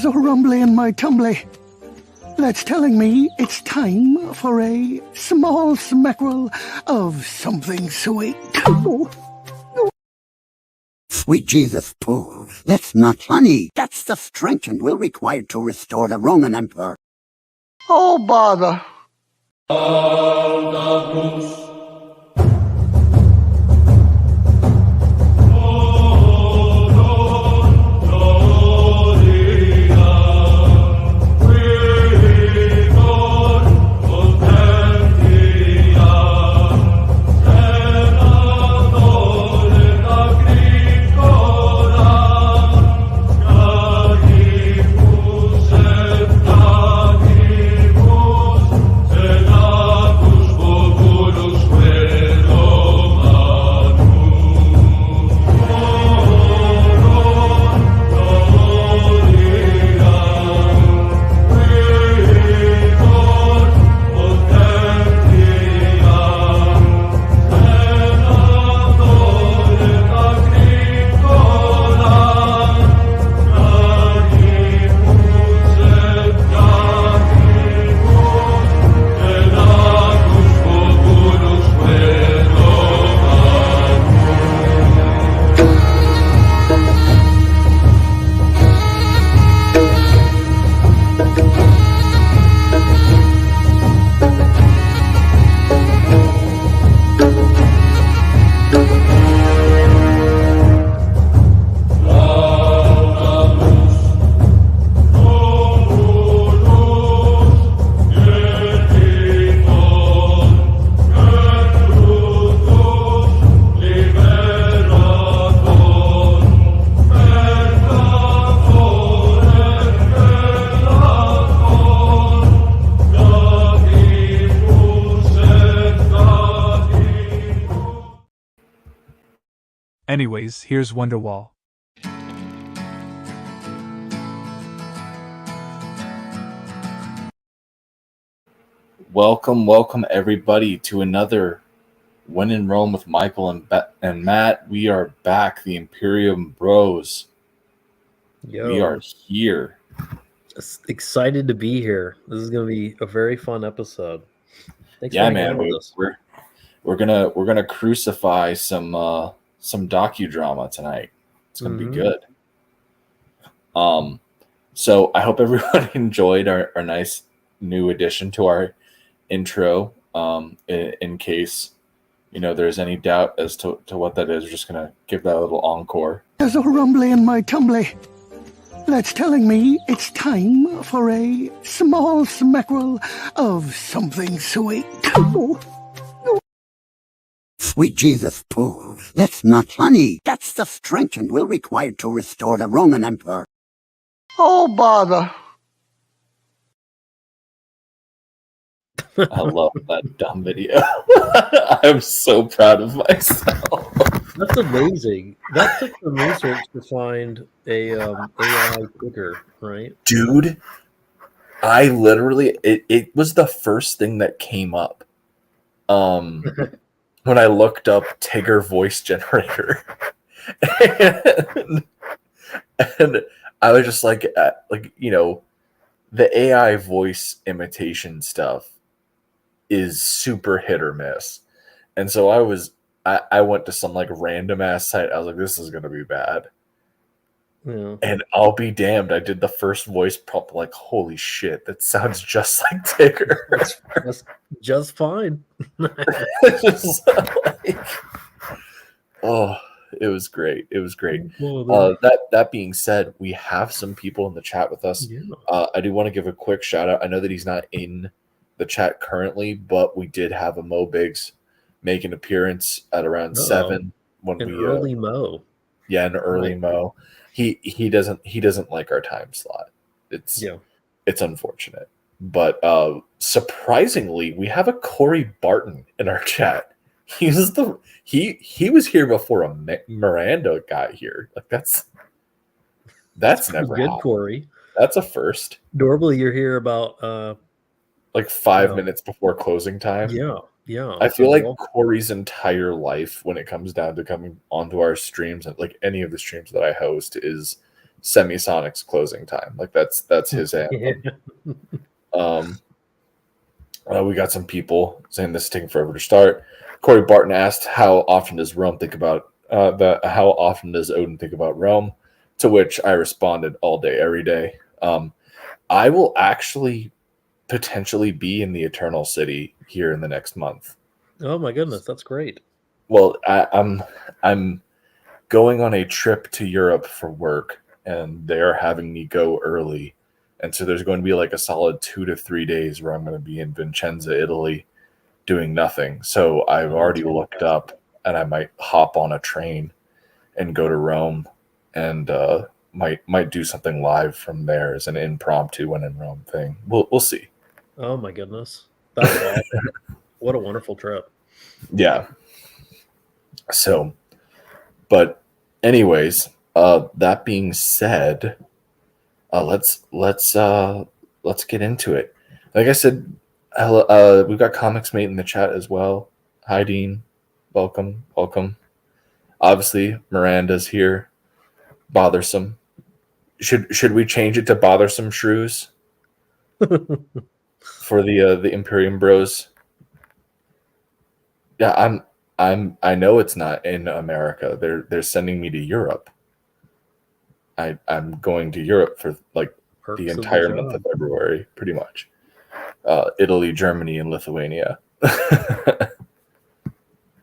There's a rumbly in my tumbly that's telling me it's time for a small smackerel of something sweet. Sweet Jesus, Paul, that's not honey. That's the strength and will required to restore the Roman Emperor. Oh, bother. Anyways, here's Wonderwall. Welcome everybody to another When in Rome with Michael and Matt. We are back, the Imperium Bros. Yo, we are here. just excited to be here. This is going to be a very fun episode. Thanks Yeah, for hanging man. out with us. We're gonna crucify some docu-drama tonight. It's gonna be good. So I hope everyone enjoyed our nice new addition to our intro. In case there's any doubt as to what that is, we're just gonna give that a little encore. There's a rumbly in my tumbly that's telling me it's time for a small smackerel of something sweet. Sweet Jesus, Paul, that's not honey. That's the strength and will required to restore the Roman Emperor. Oh, bother. I love that dumb video. I'm so proud of myself. That's amazing. That took some research to find a AI clicker, right? Dude, I literally it was the first thing that came up when I looked up Tigger voice generator. and I was just like the AI voice imitation stuff is super hit or miss. And so I went to some random ass site. I was like, this is gonna be bad. Yeah. And I'll be damned, I did the first voice prompt, like, holy shit, that sounds just like Tigger. That's just fine. Just it was great. It was great. That being said, we have some people in the chat with us. Yeah. I do want to give a quick shout out. I know that he's not in the chat currently, but we did have a Mo Biggs make an appearance at around 7 when early Mo. Yeah, an early Mo. He doesn't like our time slot. It's unfortunate. But surprisingly, we have a Corey Barton in our chat. He was here before a Miranda got here. Like that's never good, happened. Corey. That's a first. Normally, you're here about 5 minutes before closing time. Yeah. I feel like Corey's entire life, when it comes down to coming onto our streams, and any of the streams that I host, is Semisonic's closing time. Like that's his anthem. We got some people saying this is taking forever to start. Corey Barton asked, "How often does Rome think about How often does Odin think about Rome?" To which I responded, "All day, every day." I will actually potentially be in the Eternal City here in the next month. Oh my goodness, that's great. Well, I'm going on a trip to Europe for work, and they're having me go early. And so there's going to be like a solid 2 to 3 days where I'm going to be in Vicenza, Italy, doing nothing. So I've already looked up, and I might hop on a train and go to Rome, and might do something live from there as an impromptu when in Rome thing. We'll see. Oh my goodness, that's awesome! What a wonderful trip. Yeah. So, but anyways, that being said, let's get into it. Like I said, we've got Comics Mate in the chat as well. Hi, Dean. Welcome. Obviously, Miranda's here. Bothersome. Should we change it to Bothersome Shrews for the Imperium Bros? Yeah, I know it's not in America. They're sending me to Europe. I'm going to Europe for like Perks the of the entire month job. of February, pretty much. Italy, Germany, and Lithuania.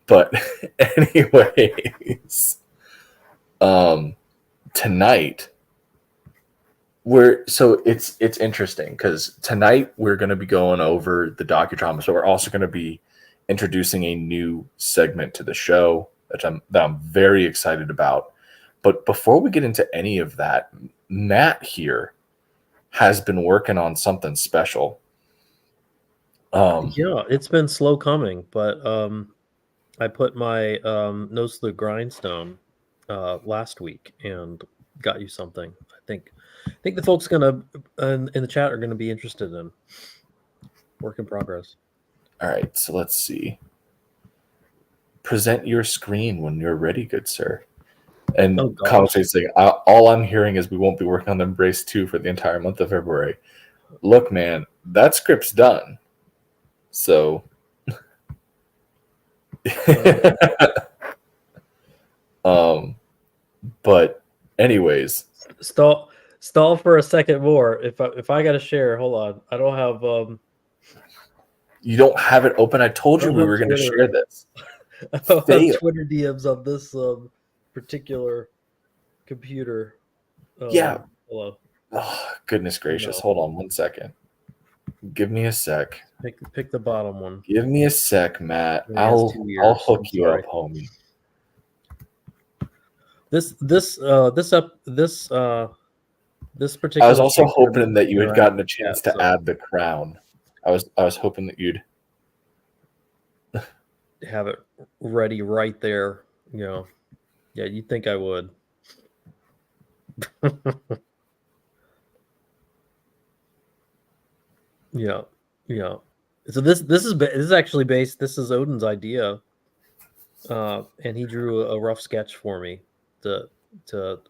But anyways, tonight it's interesting because tonight we're going to be going over the docudrama. So we're also going to be introducing a new segment to the show that I'm very excited about. But before we get into any of that, Matt here has been working on something special. Yeah, it's been slow coming, but I put my nose to the grindstone last week and got you something. I think the folks gonna in the chat are gonna be interested in. Work in progress. All right, so let's see. Present your screen when you're ready, good sir. And Conversation's saying, all I'm hearing is we won't be working on Embrace 2 for the entire month of February. Look, man, that script's done. So but anyways, stall for a second more. If I gotta share, hold on. I don't have you don't have it open. I told you we were going to share this. I don't have Twitter DMs on this particular computer. Yeah. Hello. Oh, goodness gracious. No. Hold on 1 second. Give me a sec. Pick the bottom one. Give me a sec, Matt. I'll hook you up, homie. This particular. I was also hoping that you had gotten a chance to add the crown. I was hoping that you'd have it ready right there. You know, yeah, you'd think I would. Yeah. So this is actually based. This is Odin's idea, and he drew a rough sketch for me to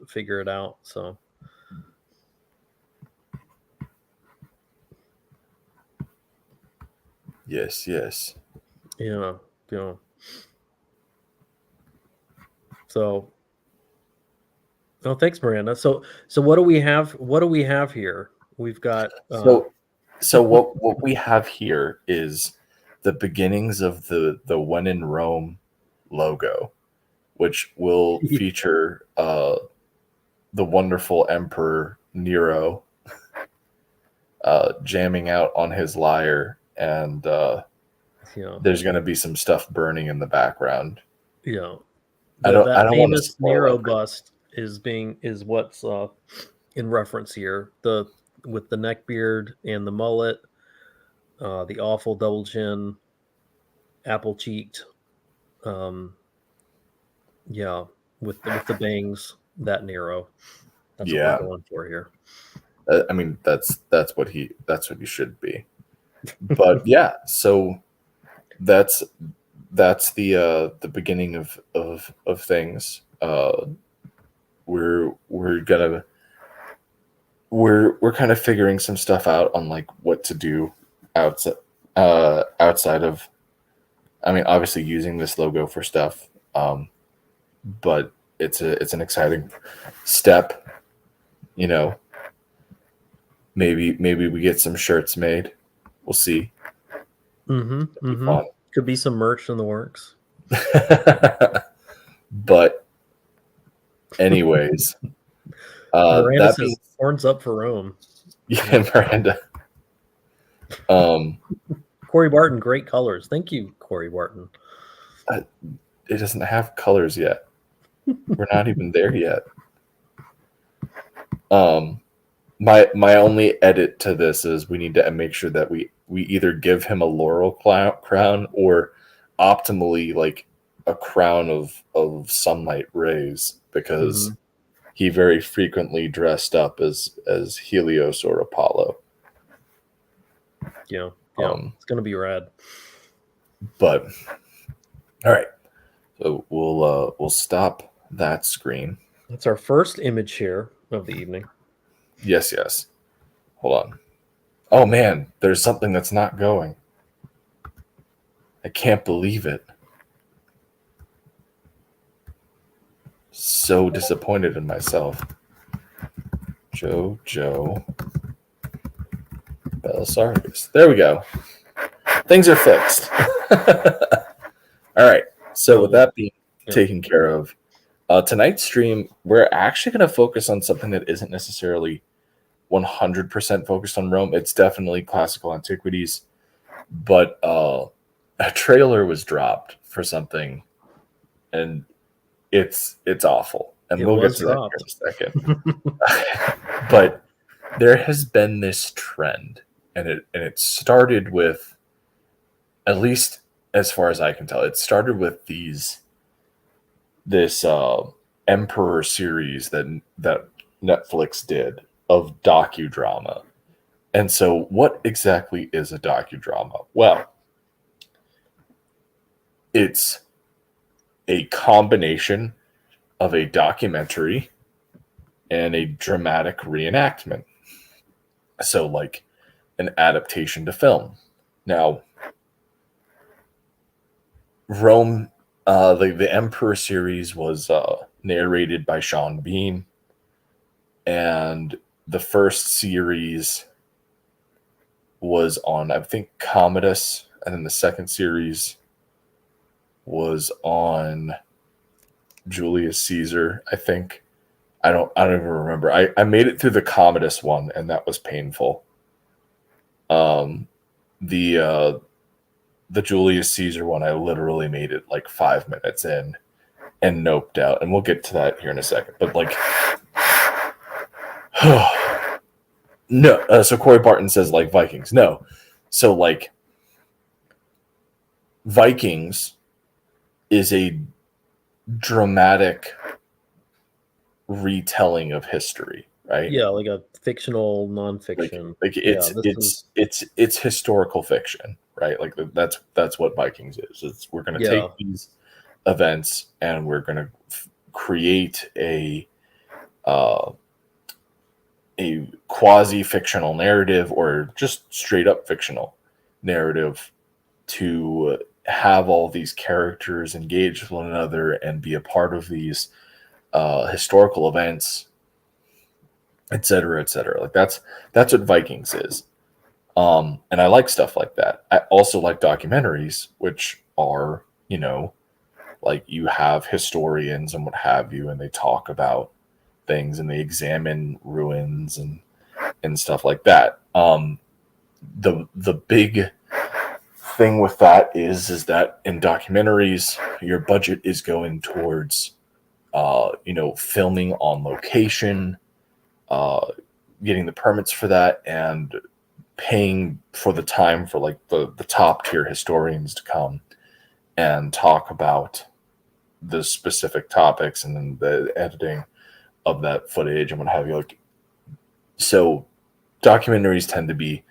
figure it out. So. Yes. Yeah. So. Oh, thanks, Miranda. So what do we have? What do we have here? We've got. So what we have here is the beginnings of the When in Rome logo, which will feature the wonderful Emperor Nero jamming out on his lyre, and there's going to be some stuff burning in the background. Yeah, I don't want to spoil Nero bust is what's in reference here. With the neck beard and the mullet, the awful double chin, apple cheeked, with the bangs, that Nero. That's what we're going for here. I mean, that's what he should be. But yeah, so that's the beginning of things. We're gonna we're kind of figuring some stuff out on like what to do outside of, I mean, obviously using this logo for stuff, but it's an exciting step. Maybe we get some shirts made. We'll see. Fun. Could be some merch in the works. But anyways, Miranda that says being, horns up for Rome. yeah, Miranda. Corey Barton, great colors. Thank you, Corey Barton. It doesn't have colors yet. We're not even there yet. My only edit to this is we need to make sure that we either give him a laurel crown or optimally like a crown of sunlight rays, because he very frequently dressed up as Helios or Apollo. Yeah, it's gonna be rad. But all right, so we'll stop that screen. That's our first image here of the evening. Yes. Hold on. Oh man, there's something that's not going. I can't believe it. So disappointed in myself. Joe Belisarius. There we go. Things are fixed. All right. So with that being taken care of, tonight's stream, we're actually going to focus on something that isn't necessarily 100% focused on Rome. It's definitely classical antiquities, but a trailer was dropped for something, and it's awful. And we'll get to that in a second. But there has been this trend, and it started with, at least as far as I can tell, it started with this Emperor series that Netflix did of Docu-Drama. And so what exactly is a docudrama? Well, it's a combination of a documentary and a dramatic reenactment. So like an adaptation to film. Now, Rome, the Emperor series was narrated by Sean Bean, and the first series was on, I think, Commodus, and then the second series was on Julius Caesar, I think. I don't even remember. I made it through the Commodus one, and that was painful. The Julius Caesar one, I literally made it like 5 minutes in and noped out, and we'll get to that here in a second. But like, no. So Corey Barton says like Vikings. No. So like, Vikings is a dramatic retelling of history, right? Yeah, like a fictional nonfiction. Like it's historical fiction, right? Like that's what Vikings is. We're going to take these events and we're going to create a quasi-fictional narrative, or just straight up fictional narrative, to have all these characters engage with one another and be a part of these historical events, etc., etc. Like that's what Vikings is. And I like stuff like that. I also like documentaries, which are, like you have historians and what have you, and they talk about things and they examine ruins and stuff like that. The big thing with that is that in documentaries, your budget is going towards filming on location, getting the permits for that, and paying for the time for like the top tier historians to come and talk about the specific topics, and then the editing of that footage and what have you. Like, so documentaries tend to be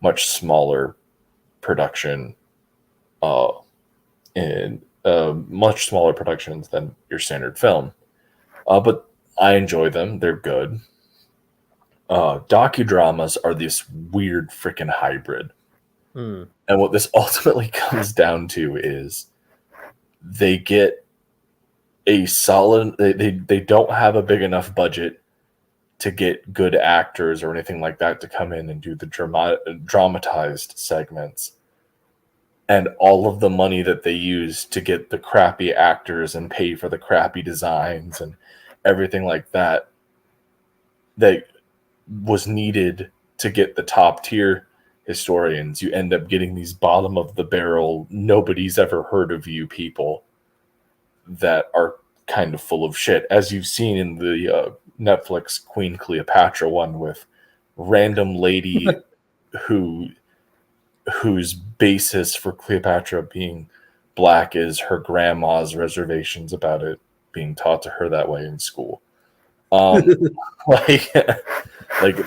much smaller production, in much smaller productions than your standard film. But I enjoy them. They're good. docudramas are this weird freaking hybrid. Mm. And what this ultimately comes down to is they get a solid, they don't have a big enough budget to get good actors or anything like that to come in and do the dramatized segments. And all of the money that they use to get the crappy actors and pay for the crappy designs and everything like that, that was needed to get the top tier historians, you end up getting these bottom of the barrel, nobody's ever heard of you people that are kind of full of shit, as you've seen in the Netflix Queen Cleopatra one with random lady whose basis for Cleopatra being black is her grandma's reservations about it being taught to her that way in school. Like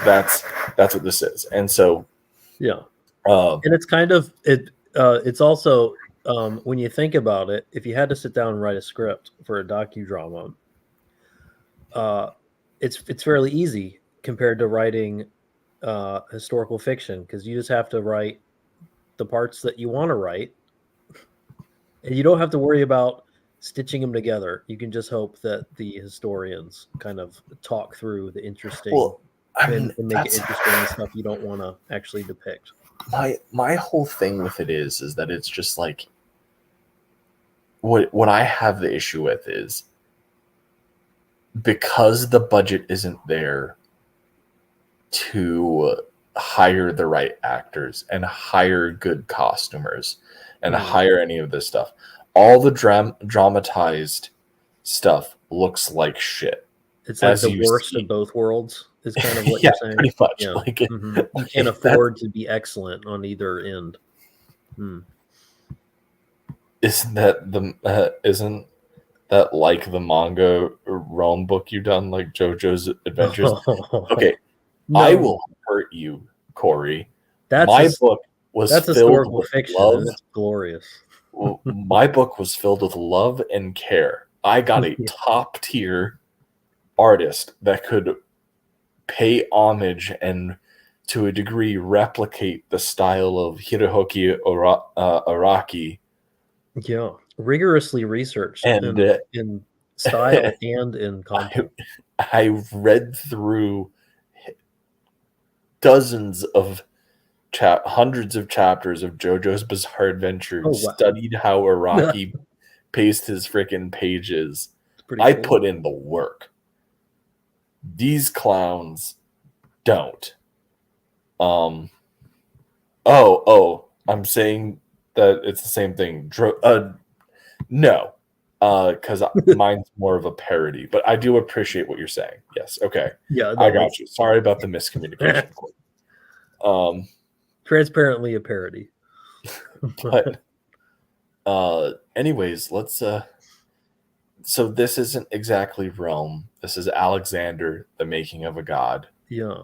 that's what this is. And so yeah, and it's kind of it's also when you think about it, if you had to sit down and write a script for a docudrama, it's fairly easy compared to writing historical fiction, because you just have to write the parts that you want to write, and you don't have to worry about stitching them together. You can just hope that the historians kind of talk through the interesting and make it interesting and stuff you don't want to actually depict. My whole thing with it is that it's just like what I have the issue with is because the budget isn't there to hire the right actors and hire good costumers and hire any of this stuff. All the dramatized stuff looks like shit. It's like the worst of both worlds is kind of what you're saying. Pretty much. Yeah. Like you can't afford to be excellent on either end. Isn't that like the manga Rome book you done, like JoJo's Adventures? Okay, no. I will hurt you, Corey. My book was filled with fiction, love. And it's glorious. My book was filled with love and care. I got a top tier artist that could pay homage and to a degree replicate the style of Hirohiko Araki. Yeah, rigorously researched and in style and in content. I read through dozens of hundreds of chapters of JoJo's Bizarre Adventure, studied how Araki paced his freaking pages. I put in the work. These clowns don't. I'm saying that it's the same thing. No, because mine's more of a parody, but I do appreciate what you're saying. Yes, okay. Yeah, I got you. Sorry about the miscommunication. Transparently a parody. But anyways, let's so this isn't exactly Rome. This is Alexander, the Making of a God. Yeah.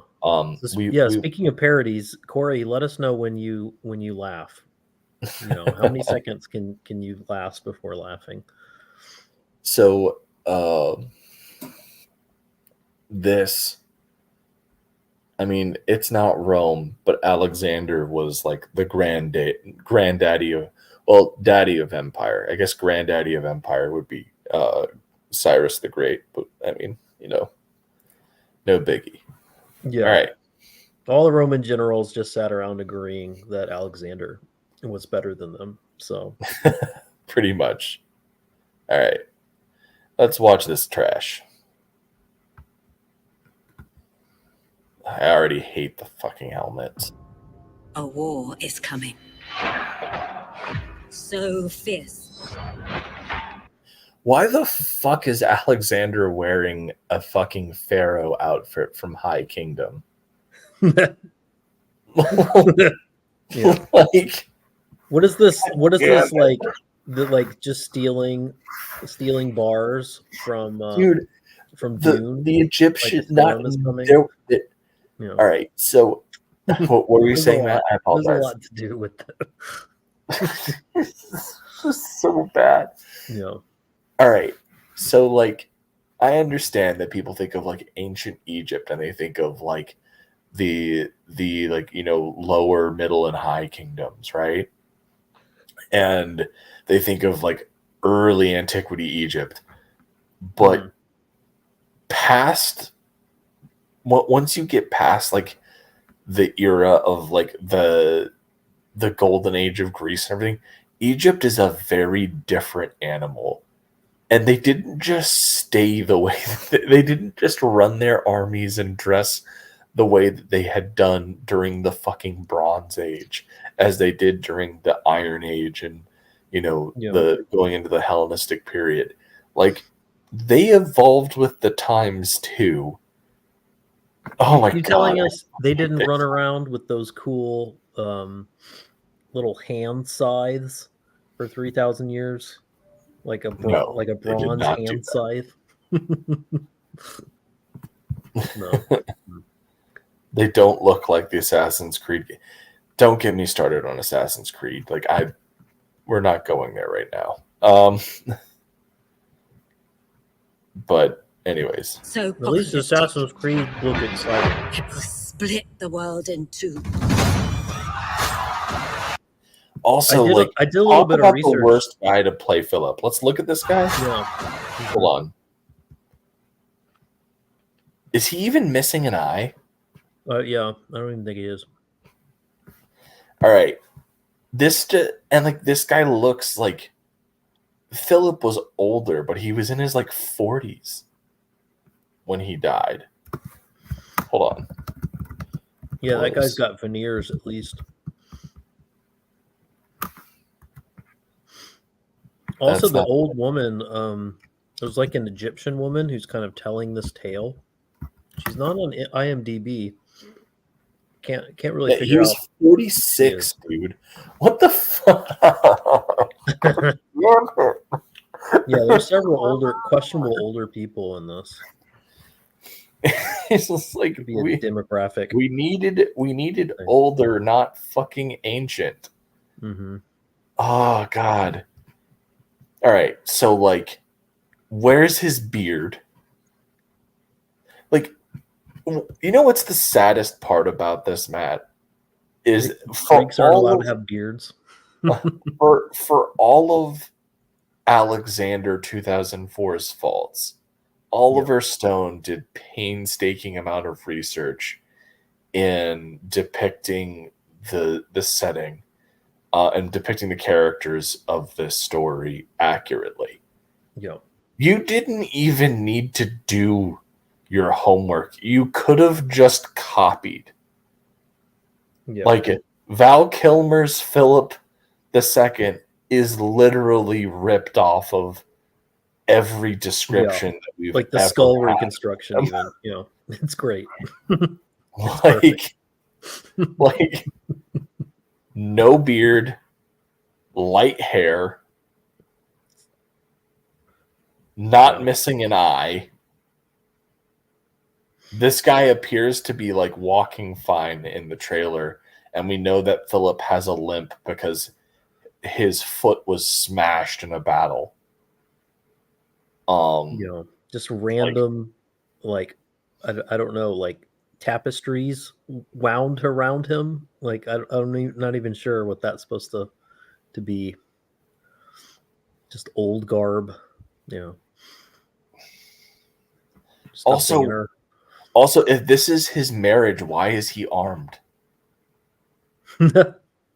Speaking of parodies, Corey, let us know when you laugh. You know, how many seconds can you last before laughing? So this, I mean, it's not Rome, but Alexander was like the granddaddy of, well, daddy of empire. I guess granddaddy of empire would be Cyrus the Great, but I mean, no biggie. Yeah. All right. All the Roman generals just sat around agreeing that Alexander was better than them. So pretty much. All right. Let's watch this trash. I already hate the fucking helmets. A war is coming. So fierce. Why the fuck is Alexander wearing a fucking pharaoh outfit from High Kingdom? Yeah. Like, what is this? What is this like? Just stealing bars from dude, from Dune? The Egyptian All right, so what were you saying, Matt? I apologize. There's a lot to do with that. It's just so bad. Yeah. All right, so like, I understand that people think of like ancient Egypt and they think of like the like, you know, lower, middle, and high kingdoms, right? And they think of like early antiquity Egypt, but past once you get past like the era of like the golden age of Greece and everything, Egypt is a very different animal. And they didn't just stay the way they didn't just run their armies and dress the way that they had done during the fucking Bronze Age, as they did during the Iron Age and, you know, the going into the Hellenistic period. Like, they evolved with the times too. Oh my You god! telling us they didn't run around with those cool little hand scythes for 3,000 years, like a No, like a they did bronze not do hand that. scythe? No. They don't look like the Assassin's Creed. Don't get me started on Assassin's Creed. Like, we're not going there right now. But anyways, So At least apocalyptic, Assassin's Creed look exciting. it will split the world in two. also, I did a little bit of the research. worst guy to play Philip. Let's look at this guy. Yeah. Hold on. Is he even missing an eye? Yeah, I don't even think he is. All right. This guy looks like Philip was older, but he was in his like 40s when he died. Hold on. Yeah, that guy's got veneers at least. Also, the old woman, it was like an Egyptian woman who's kind of telling this tale. She's not on IMDb. Can't really figure out. He was 46, dude. What the fuck? Yeah, there's several questionable older people in this. It's just like Could be a demographic. We needed older, not fucking ancient. Mm-hmm. Oh god. All right, so like, where's his beard? Like, you know what's the saddest part about this, Matt? Is Greeks aren't allowed to have beards. for all of Alexander 2004's faults, Oliver Stone did painstaking amount of research in depicting the setting and depicting the characters of this story accurately. Yeah. You didn't even need to do your homework. You could have just copied. Yeah. Like, Val Kilmer's Philip II is literally ripped off of every description that we've like the ever skull had. reconstruction, even. You know, it's great. like no beard, light hair, not missing an eye. This guy appears to be like walking fine in the trailer, and we know that Philip has a limp because his foot was smashed in a battle. Just random, like I don't know, like tapestries wound around him. Like I'm not even sure what that's supposed to be. Just old garb, Also, if this is his marriage, why is he armed?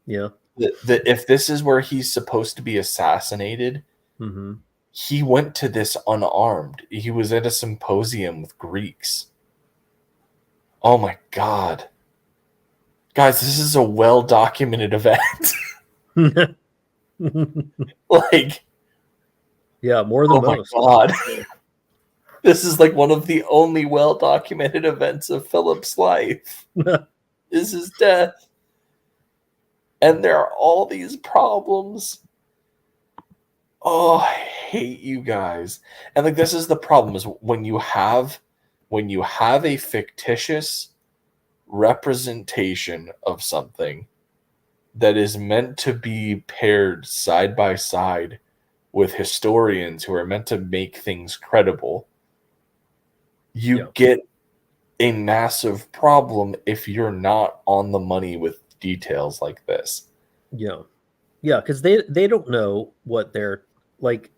Yeah. If this is where he's supposed to be assassinated, he went to this unarmed. He was at a symposium with Greeks. Oh my god. Guys, this is a well-documented event. Like, yeah, more than most. Oh my god. This is like one of the only well-documented events of Philip's life. Is his death. And there are all these problems. Oh, I hate you guys. And like, this is the problem, is when you have a fictitious representation of something that is meant to be paired side by side with historians who are meant to make things credible, you get a massive problem if you're not on the money with details like this. Yeah, because they don't know what they're like.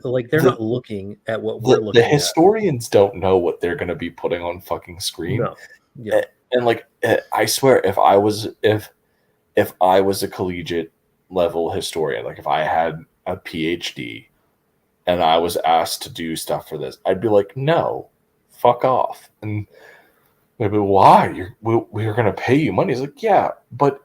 Like they're not looking at what we're The looking at. historians don't know what they're going to be putting on fucking screen. No. Yeah. And like, I swear, if I was a collegiate level historian, like if I had a PhD and I was asked to do stuff for this, I'd be like, no, fuck off. And they'd be, why? We're going to pay you money. It's like, yeah, but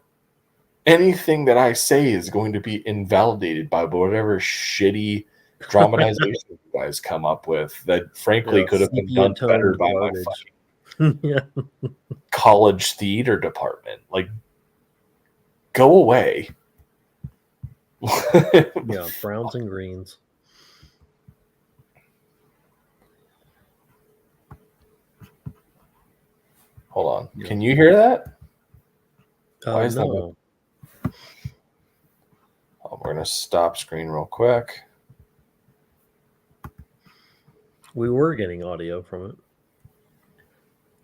anything that I say is going to be invalidated by whatever shitty dramatization you guys come up with that frankly could have been done better by my fucking college theater department. Like, go away. Yeah, browns and greens. Hold on. Yeah. Can you hear that? Why is no. that? We're going to stop screen real quick. We were getting audio from it.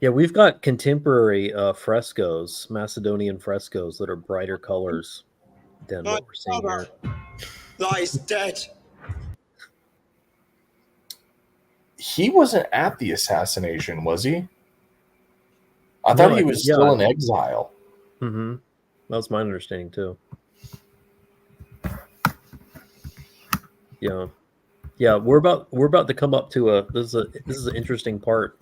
Yeah, we've got contemporary frescoes, Macedonian frescoes that are brighter colors than what we're seeing here. Lies dead. He wasn't at the assassination, was he? I thought he was still in exile. Mm-hmm. That was my understanding too. Yeah. Yeah, we're about to come up to this is an interesting part.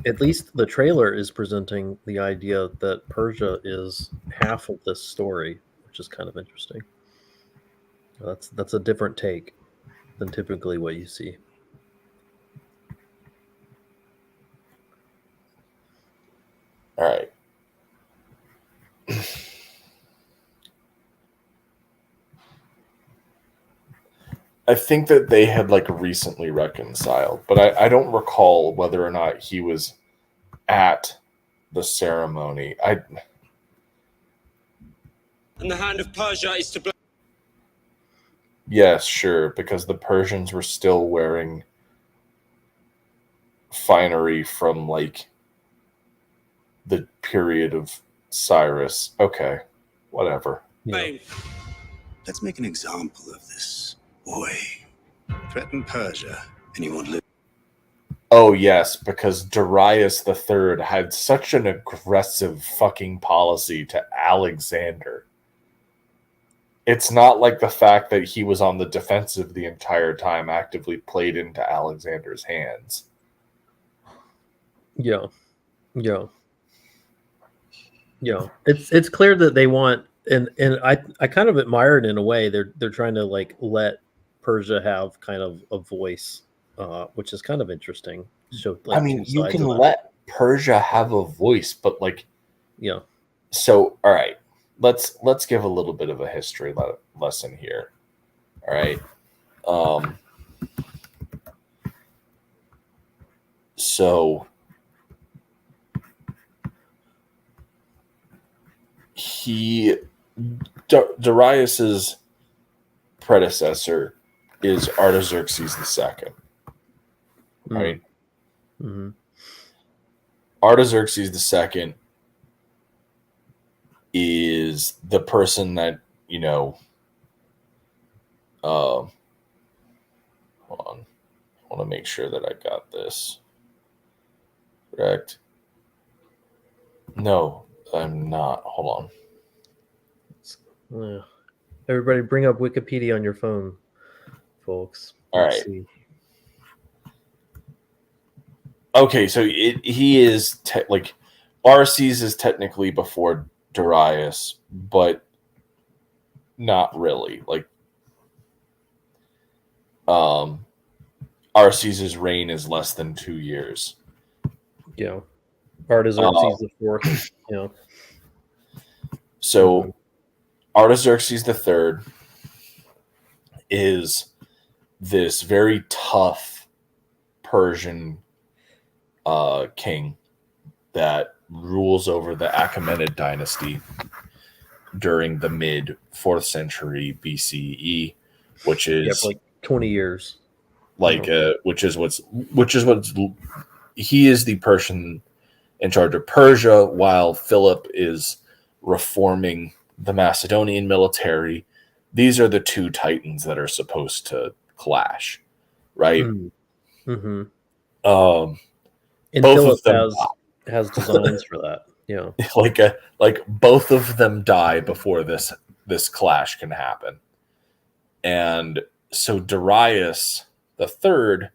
At least the trailer is presenting the idea that Persia is half of this story, which is kind of interesting. That's a different take than typically what you see. All right. I think that they had like recently reconciled, but I don't recall whether or not he was at the ceremony. And the hand of Persia is to blame. Yes, sure, because the Persians were still wearing finery from like the period of Cyrus. Okay, whatever. Yeah. Let's make an example of this boy. Threaten Persia, and you won't live. Oh yes, because Darius III had such an aggressive fucking policy to Alexander. It's not like the fact that he was on the defensive the entire time actively played into Alexander's hands. Yeah. It's clear that they want, and I kind of admire it in a way. They're trying to like let Persia have kind of a voice, which is kind of interesting. So, like, I mean, you can let Persia have a voice, but like, yeah. So, all right, let's give a little bit of a history lesson here. All right. So Darius's predecessor is Artaxerxes II. Right? Mm-hmm. Artaxerxes II is the person that, you know, hold on. I want to make sure that I got this correct. No, I'm not. Hold on. Everybody bring up Wikipedia on your phone, folks. Let's see. Okay, so he is like Arces is technically before Darius, but not really. Like Arces's reign is less than 2 years. Yeah. Artaxerxes the Fourth. Yeah. So Artaxerxes III is this very tough Persian king that rules over the Achaemenid dynasty during the mid 4th century BCE, which is like 20 years. Like which is what's he is the person in charge of Persia, while Philip is reforming the Macedonian military. These are the two titans that are supposed to clash, right? Mm-hmm. Um, And both Philip of them has designs for that. Yeah. like both of them die before this clash can happen. And so Darius the third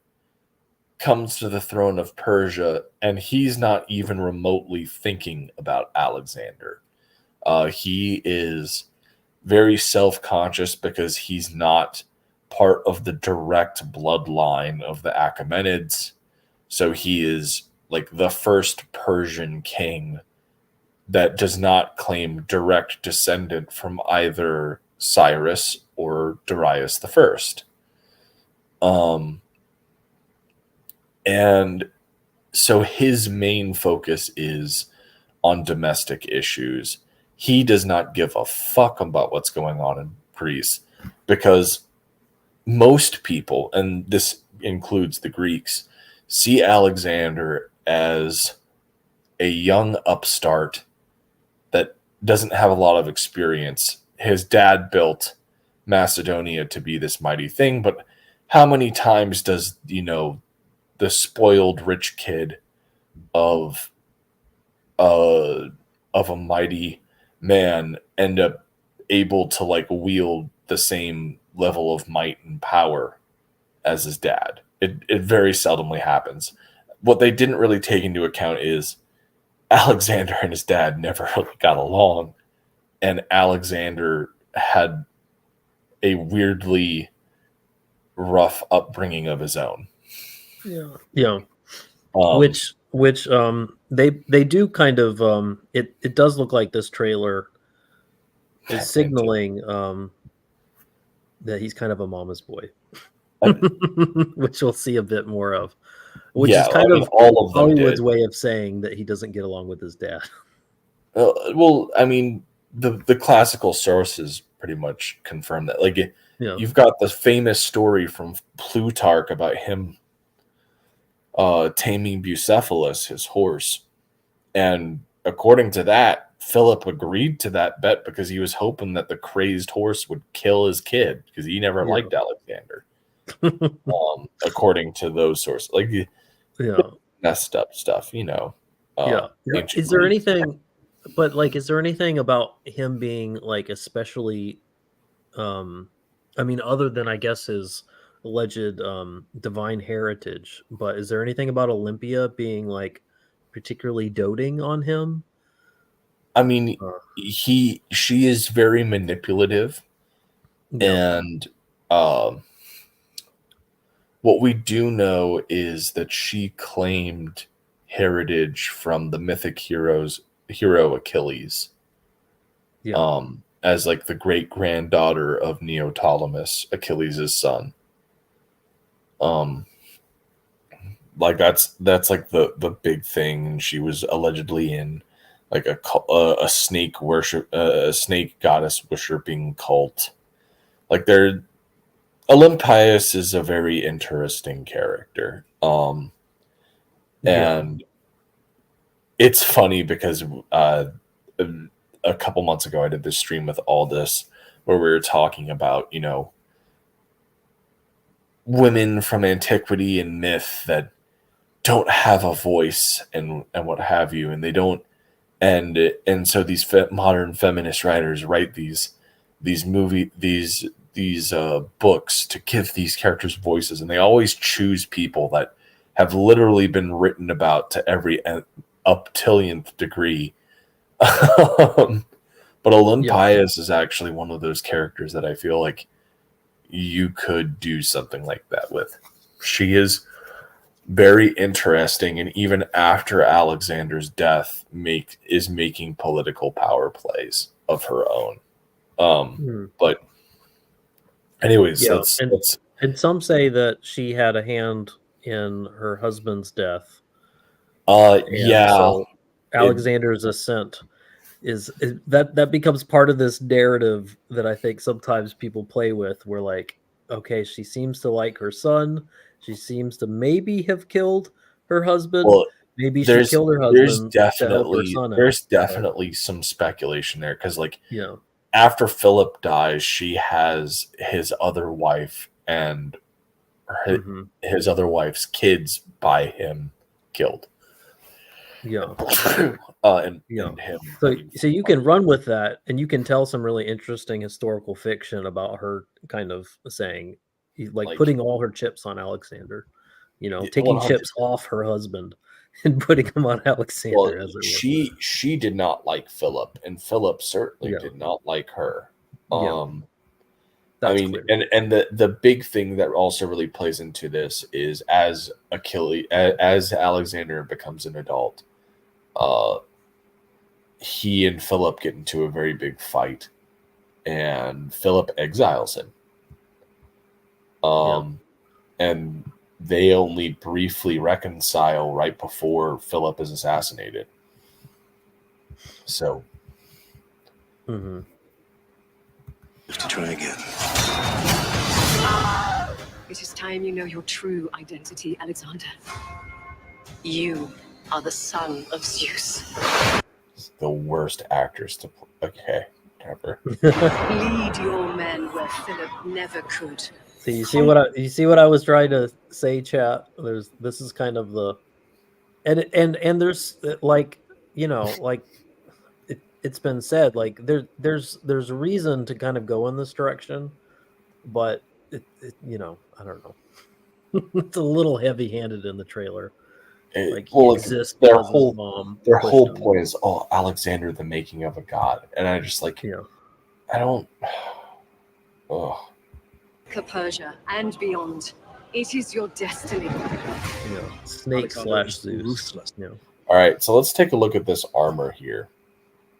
comes to the throne of Persia, and he's not even remotely thinking about Alexander. He is very self-conscious because he's not part of the direct bloodline of the Achaemenids. So he is like the first Persian king that does not claim direct descendant from either Cyrus or Darius the First. And so his main focus is on domestic issues. He does not give a fuck about what's going on in Greece, because most people, and this includes the Greeks, see Alexander as a young upstart that doesn't have a lot of experience. His dad built Macedonia to be this mighty thing, but how many times does, the spoiled rich kid of of a mighty man end up able to like wield the same level of might and power as his dad? It very seldomly happens. What they didn't really take into account is Alexander and his dad never really got along, and Alexander had a weirdly rough upbringing of his own. Yeah. Which they do kind of it does look like this trailer is signaling that he's kind of a mama's boy, which we'll see a bit more of, which is kind of all of them Hollywood's did. way of saying that he doesn't get along with his dad. Well, I mean, the classical sources pretty much confirm that. Like, you've got the famous story from Plutarch about him taming Bucephalus, his horse. And according to that, Philip agreed to that bet because he was hoping that the crazed horse would kill his kid, because he never liked Alexander. According to those sources, like, messed up stuff, Is there anything, but like, is there anything about him being like especially, I mean, other than I guess his alleged divine heritage, but is there anything about Olympia being like particularly doting on him? I mean, she is very manipulative, and what we do know is that she claimed heritage from the mythic hero Achilles, as like the great granddaughter of Neoptolemus, Achilles' son. Like that's like the big thing. And she was allegedly in like a snake goddess worshiping cult. Like, Olympias is a very interesting character. And it's funny because a couple months ago I did this stream with Aldous where we were talking about, women from antiquity and myth that don't have a voice and what have you, and they don't, and so these modern feminist writers write these books to give these characters voices, and they always choose people that have literally been written about to every up-tillionth degree. But Olympias is actually one of those characters that I feel like you could do something like that with. She is very interesting, and even after Alexander's death, is making political power plays of her own. But anyways, and some say that she had a hand in her husband's death. So Alexander's ascent is that becomes part of this narrative that I think sometimes people play with, where like, okay, she seems to like her son, she seems to maybe have killed her husband. Well, Maybe she killed her husband to help her son out. There's definitely some speculation there because, like, Yeah. after Philip dies, she has his other wife and his other wife's kids by him killed. Yeah. And him. So you can run with that, and you can tell some really interesting historical fiction about her kind of saying, like putting all her chips on Alexander, taking 100%. chips off her husband and putting them on Alexander. Well, she did not like Philip, and Philip certainly did not like her. I mean, clear. and the big thing that also really plays into this is as Alexander becomes an adult, he and Philip get into a very big fight, and Philip exiles him. And they only briefly reconcile right before Philip is assassinated. So, to try again. It is time you know your true identity, Alexander. You are the son of Zeus. The worst actors to play. Okay, whatever. Lead your men where Philip never could. So you see what I was trying to say, chat. This is kind of the, and there's like, it's been said, like there's a reason to kind of go in this direction, but I don't know. It's a little heavy-handed in the trailer. Their whole point is, Alexander, the making of a god, and I just like, I don't. Oh. Persia and beyond, it is your destiny. Snake / Zeus. All right, so let's take a look at this armor here.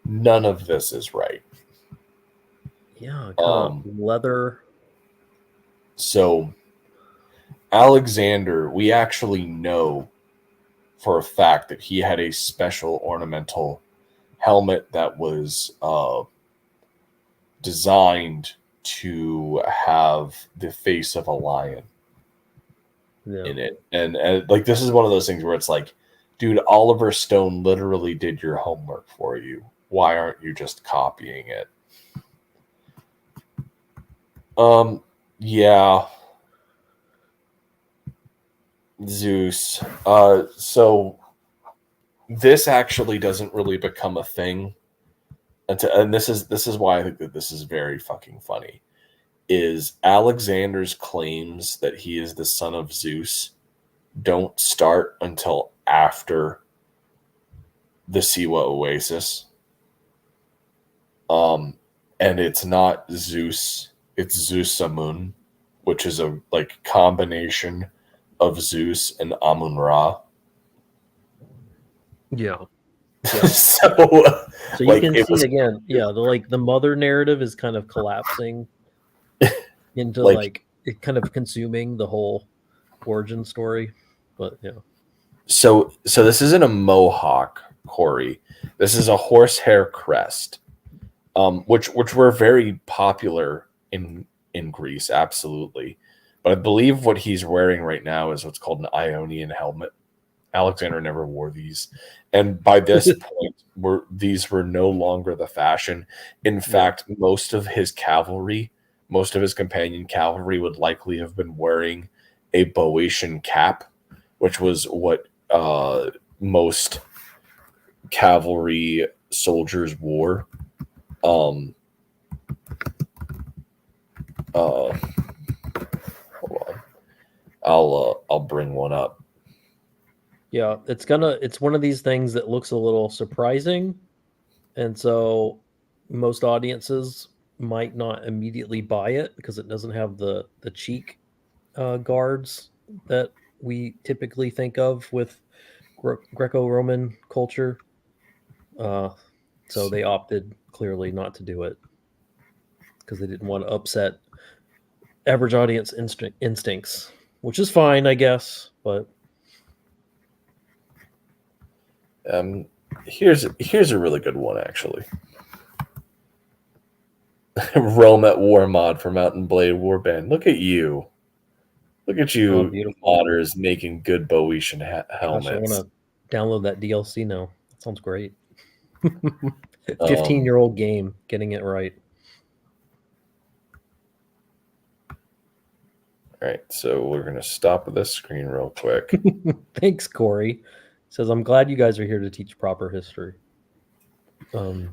None of this is right. Yeah, leather. So, Alexander, we actually know for a fact that he had a special ornamental helmet that was designed to have the face of a lion in it. And like, this is one of those things where it's like, dude, Oliver Stone literally did your homework for you. Why aren't you just copying it? Yeah. Zeus. So this actually doesn't really become a thing. And this is why I think that this is very fucking funny. Is Alexander's claims that he is the son of Zeus don't start until after the Siwa Oasis. And it's not Zeus, it's Zeus Amun, which is a like combination of Zeus and Amun Ra. Yeah. So you like, can see again, the mother narrative is kind of collapsing into like it kind of consuming the whole origin story. But So this isn't a mohawk, Corey. This is a horsehair crest, which were very popular in Greece, absolutely. But I believe what he's wearing right now is what's called an Ionian helmet. Alexander never wore these, and by this point, these were no longer the fashion. In fact, most of his companion cavalry would likely have been wearing a Boeotian cap, which was what most cavalry soldiers wore. Hold on, I'll bring one up. Yeah, it's one of these things that looks a little surprising, and so most audiences might not immediately buy it because it doesn't have the cheek guards that we typically think of with Greco-Roman culture. So they opted clearly not to do it because they didn't want to upset average audience instincts, which is fine, I guess, but. Here's a really good one, actually. Rome at War mod for Mountain Blade Warband. Look at you. Look at Oh, you, beautiful. modders, making good Boeotian Gosh, I helmets. want to download that DLC now. That sounds great. 15 15-year-old game, getting it right. All right, so we're gonna stop this screen real quick. Thanks, Corey. Says, I'm glad you guys are here to teach proper history.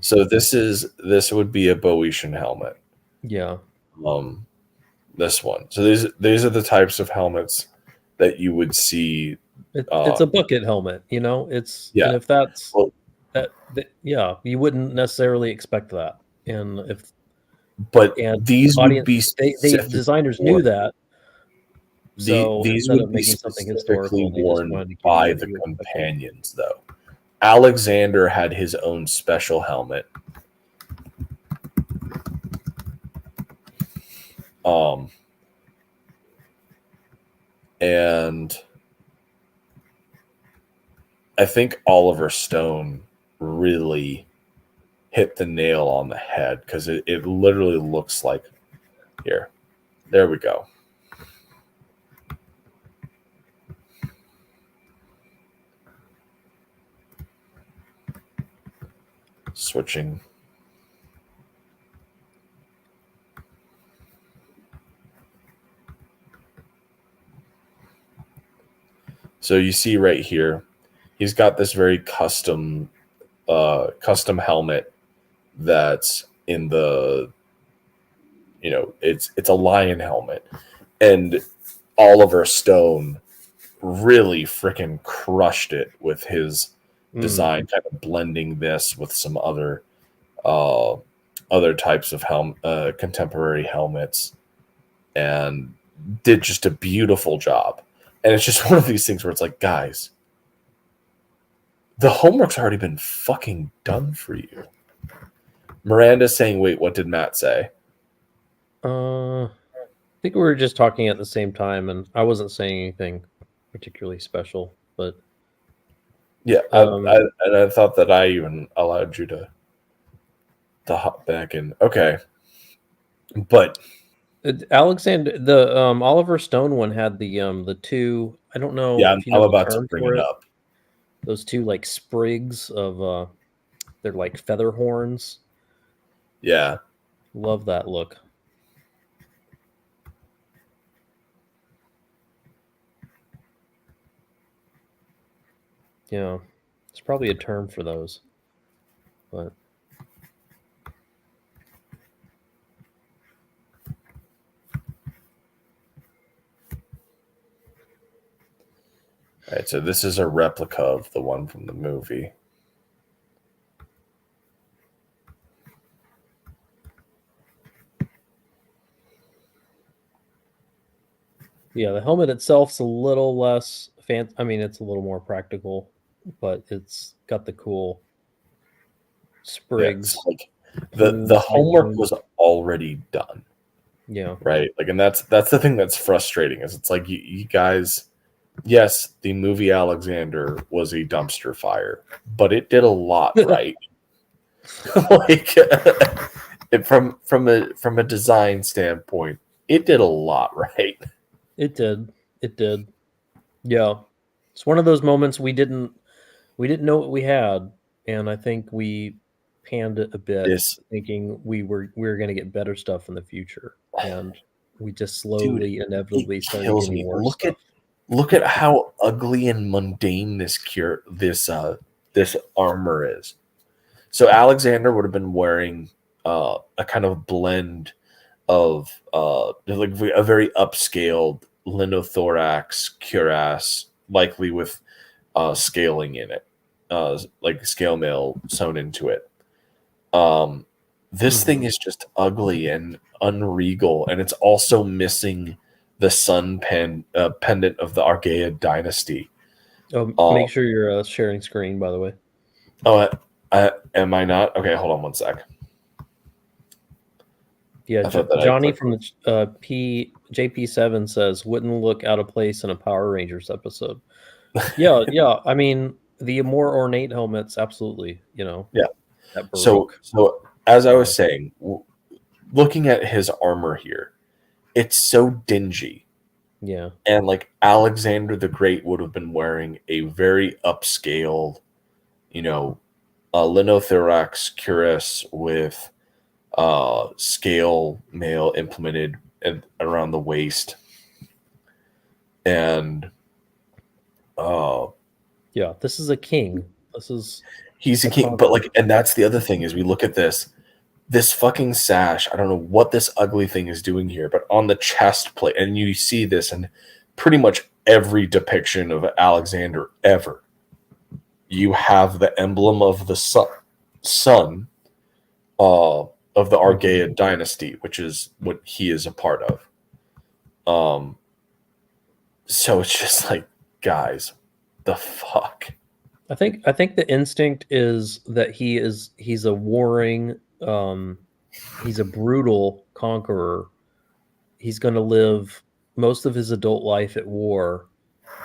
So this would be a Boeotian helmet. Yeah. This one. So these are the types of helmets that you would see. It's a bucket helmet, you know. It's Yeah. and if that's Well, yeah, you wouldn't necessarily expect that. And if but and these would be they specifically designers knew worn, that. So these instead would of be making something specifically historical, they just worn wanted to give you by what the you expected. companions, though. Alexander had his own special helmet. And I think Oliver Stone really hit the nail on the head because it literally looks like here. There we go. Switching. So you see right here, he's got this very custom helmet that's in the, it's a lion helmet, and Oliver Stone really freaking crushed it with his design, kind of blending this with some other types of contemporary helmets, and did just a beautiful job. And it's just one of these things where it's like, guys, the homework's already been fucking done for you. Miranda's saying, wait, what did Matt say? I think we were just talking at the same time, and I wasn't saying anything particularly special, but yeah, I thought that I even allowed you to hop back in. Okay, but Alexander, the Oliver Stone one had the two. I don't know. Yeah, if you I'm know the about to term bring for it up. Those two like sprigs of they're like feather horns. Yeah, love that look. Yeah, it's probably a term for those, but. All right, so this is a replica of the one from the movie. Yeah, the helmet itself's a little less fancy. I mean, it's a little more practical, but it's got the cool sprigs. Yeah, like the homework was already done. Yeah. Right. Like, and that's the thing that's frustrating is it's like you guys, yes, the movie Alexander was a dumpster fire, but it did a lot right. Like from a design standpoint, it did a lot right. It did. It did. Yeah. It's one of those moments we didn't know what we had, and I think we panned it a bit, thinking we were going to get better stuff in the future, and we just slowly, inevitably started getting worse stuff. Look at how ugly and mundane this armor is. So Alexander would have been wearing a kind of blend of like a very upscaled linothorax cuirass, likely with scaling in it, like scale mail sewn into it. This thing is just ugly and unregal, and it's also missing the sun pendant of the Argaea dynasty. Make sure you're sharing screen, by the way. Oh, am I not? Okay, hold on one sec. Yeah, Johnny from the JP7 says, wouldn't look out of place in a Power Rangers episode. Yeah, yeah. I mean, the more ornate helmets, absolutely, Yeah. So as I was saying, looking at his armor here, it's so dingy. Yeah. And like Alexander the Great would have been wearing a very upscaled, linothorax cuirass with scale mail implemented around the waist. And yeah, this is a king. He's a king, but like, and that's the other thing is we look at this fucking sash. I don't know what this ugly thing is doing here, but on the chest plate, and you see this in pretty much every depiction of Alexander ever. You have the emblem of the son of the Argead dynasty, which is what he is a part of. So it's just like, guys, the fuck. I think the instinct is that he's a warring, he's a brutal conqueror. He's going to live most of his adult life at war,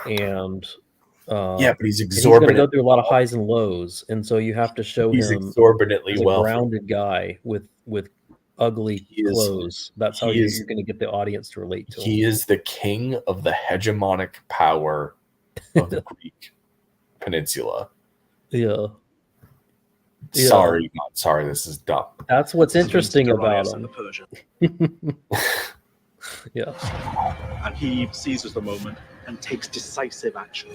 and but he's exorbitant. He's going to go through a lot of highs and lows, and so you have to show he's him exorbitantly as a wealthy. grounded guy with ugly clothes. That's how you're going to get the audience to relate to him. He is the king of the hegemonic power of the Greek peninsula. Yeah. Sorry, not sorry. This is dumb. That's what's interesting about him. Yeah. And he seizes the moment and takes decisive action.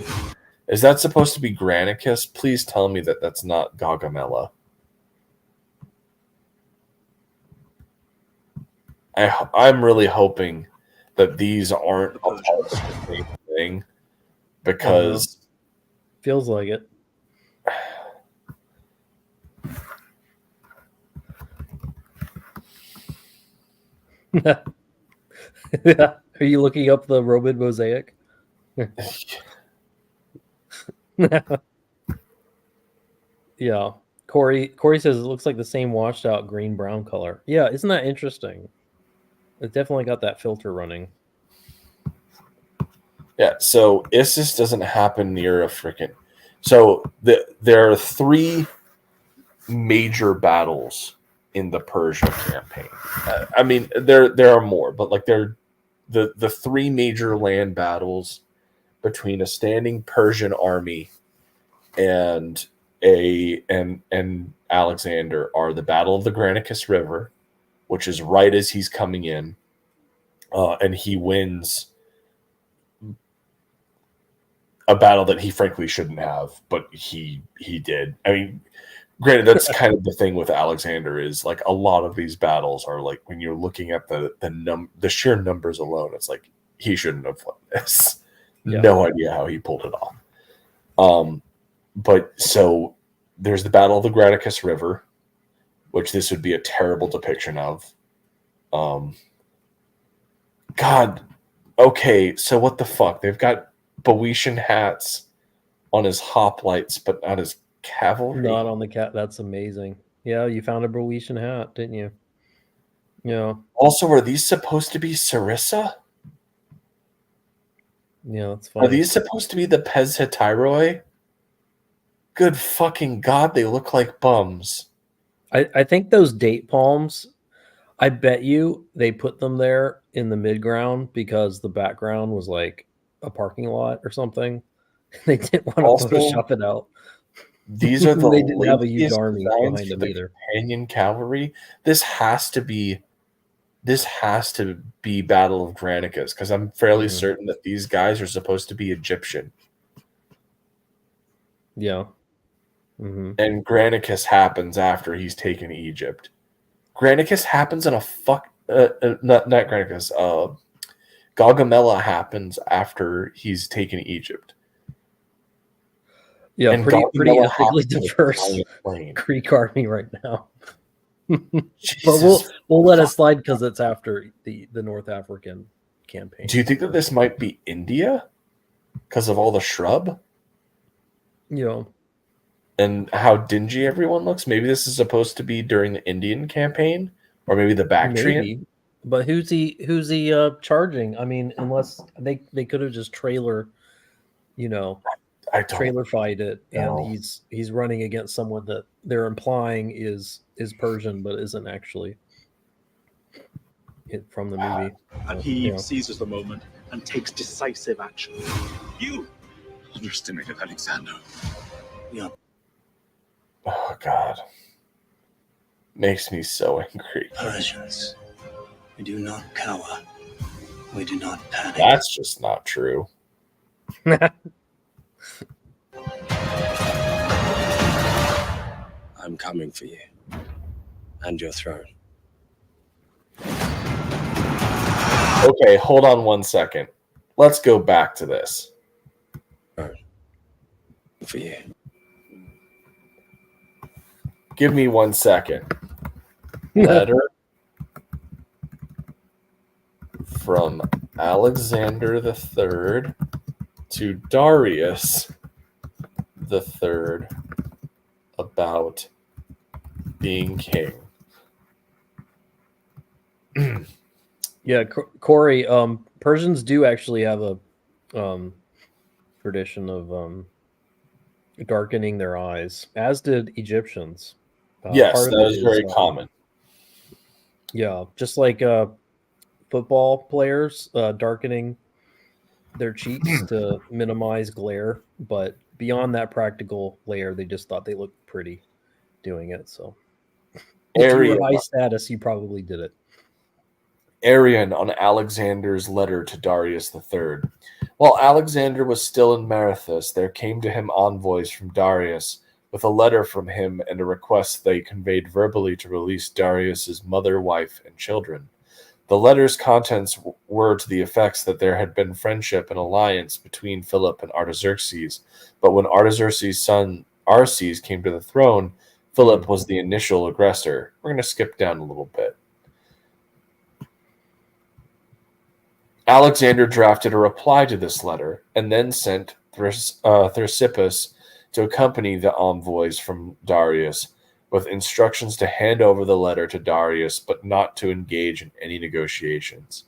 Is that supposed to be Granicus? Please tell me that that's not Gaugamela. I'm really hoping that these aren't a part of the same thing, because feels like it. Are you looking up the Roman mosaic? Yeah. Corey says it looks like the same washed out green-brown color. Yeah, isn't that interesting? It definitely got that filter running. Yeah, so Issus doesn't happen near a freaking... So there are 3 major battles in the Persia campaign. I mean, there are more, but like they're the 3 major land battles between a standing Persian army and Alexander are the Battle of the Granicus River, which is right as he's coming in, and he wins a battle that he frankly shouldn't have, but he did. I mean, granted, that's kind of the thing with Alexander is like a lot of these battles are like when you're looking at the sheer numbers alone, it's like he shouldn't have won this. Yeah. No idea how he pulled it off. But so there's the Battle of the Granicus River, which this would be a terrible depiction of. God, okay, so what the fuck? They've got Boeotian hats on his hoplites, but not his cavalry. Not on the cat. That's amazing. Yeah, you found a Boeotian hat, didn't you? Yeah. Also, are these supposed to be Sarissa? Yeah, that's funny. Are these supposed to be the Pez Hetyroi? Good fucking God, they look like bums. I think those date palms, I bet you they put them there in the midground because the background was like a parking lot or something. They didn't want to Photoshop it out. These are the they didn't have a huge army behind them the either. Companion cavalry. This has to be Battle of Granicus, because I'm fairly certain that these guys are supposed to be Egyptian. Yeah. And Granicus happens after he's taken Egypt. Granicus happens in not Granicus. Gaugamela happens after he's taken Egypt. Yeah, and pretty ethically diverse Greek army right now. But we'll let it slide because it's after the North African campaign. Do you think that this might be India because of all the shrub? Yeah. And how dingy everyone looks? Maybe this is supposed to be during the Indian campaign, or maybe the Bactrian. Maybe. But who's he charging? I mean, unless they could have just trailer fight it, and he's running against someone that they're implying is Persian, but isn't actually from the movie. And he seizes the moment and takes decisive action. You underestimated Alexander. Yeah. Oh God. Makes me so angry. Persians, we do not cower. We do not panic. That's just not true. I'm coming for you. And your throne. Okay, hold on one second. Let's go back to this. For you. Give me 1 second. Letter from Alexander the Third to Darius the Third about being king. Yeah, Corey. Persians do actually have a tradition of darkening their eyes, as did Egyptians. Yes, part of that it is very common. Yeah, just like football players darkening their cheeks to minimize glare, but beyond that practical layer, they just thought they looked pretty doing it. So, if you were high status, you probably did it. Arian on Alexander's letter to Darius III. While Alexander was still in Marathus, there came to him envoys from Darius with a letter from him and a request they conveyed verbally to release Darius's mother, wife, and children. The letter's contents were to the effects that there had been friendship and alliance between Philip and Artaxerxes, but when Artaxerxes' son Arses came to the throne, Philip was the initial aggressor. We're going to skip down a little bit. Alexander drafted a reply to this letter and then sent Thersippus to accompany the envoys from Darius with instructions to hand over the letter to Darius but not to engage in any negotiations.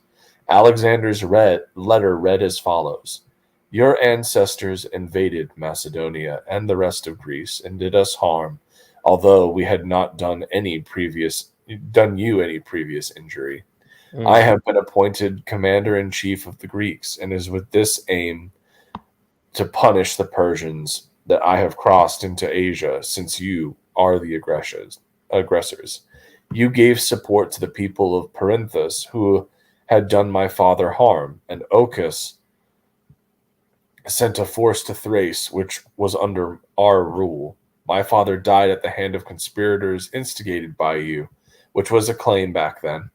Alexander's letter read as follows: Your ancestors invaded Macedonia and the rest of Greece and did us harm, although we had not done you any previous injury. I have been appointed commander-in-chief of the Greeks, and it is with this aim to punish the Persians that I have crossed into Asia, since you are the aggressors. You gave support to the people of Perinthus, who had done my father harm, and Ochus sent a force to Thrace, which was under our rule. My father died at the hand of conspirators instigated by you, which was a claim back then.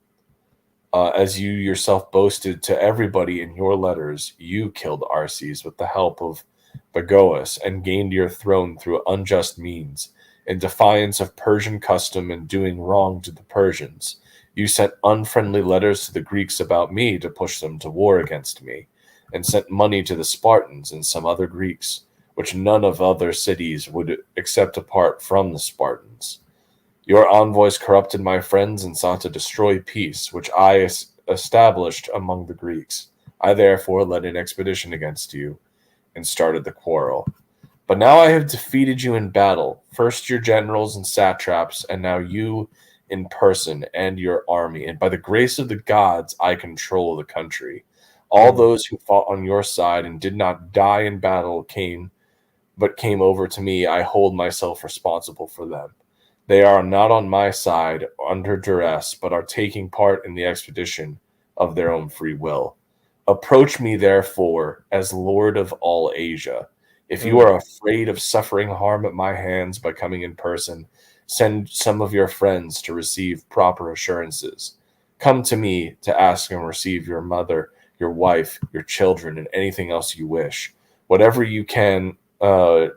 As you yourself boasted to everybody in your letters, you killed Arses with the help of Bagoas and gained your throne through unjust means. In defiance of Persian custom and doing wrong to the Persians, you sent unfriendly letters to the Greeks about me to push them to war against me, and sent money to the Spartans and some other Greeks, which none of other cities would accept apart from the Spartans. Your envoys corrupted my friends and sought to destroy peace, which I established among the Greeks. I therefore led an expedition against you and started the quarrel. But now I have defeated you in battle, first your generals and satraps, and now you in person and your army. And by the grace of the gods, I control the country. All those who fought on your side and did not die in battle came over to me. I hold myself responsible for them. They are not on my side under duress, but are taking part in the expedition of their own free will. Approach me, therefore, as Lord of all Asia. If you are afraid of suffering harm at my hands by coming in person, send some of your friends to receive proper assurances. Come to me to ask and receive your mother, your wife, your children, and anything else you wish. Whatever you can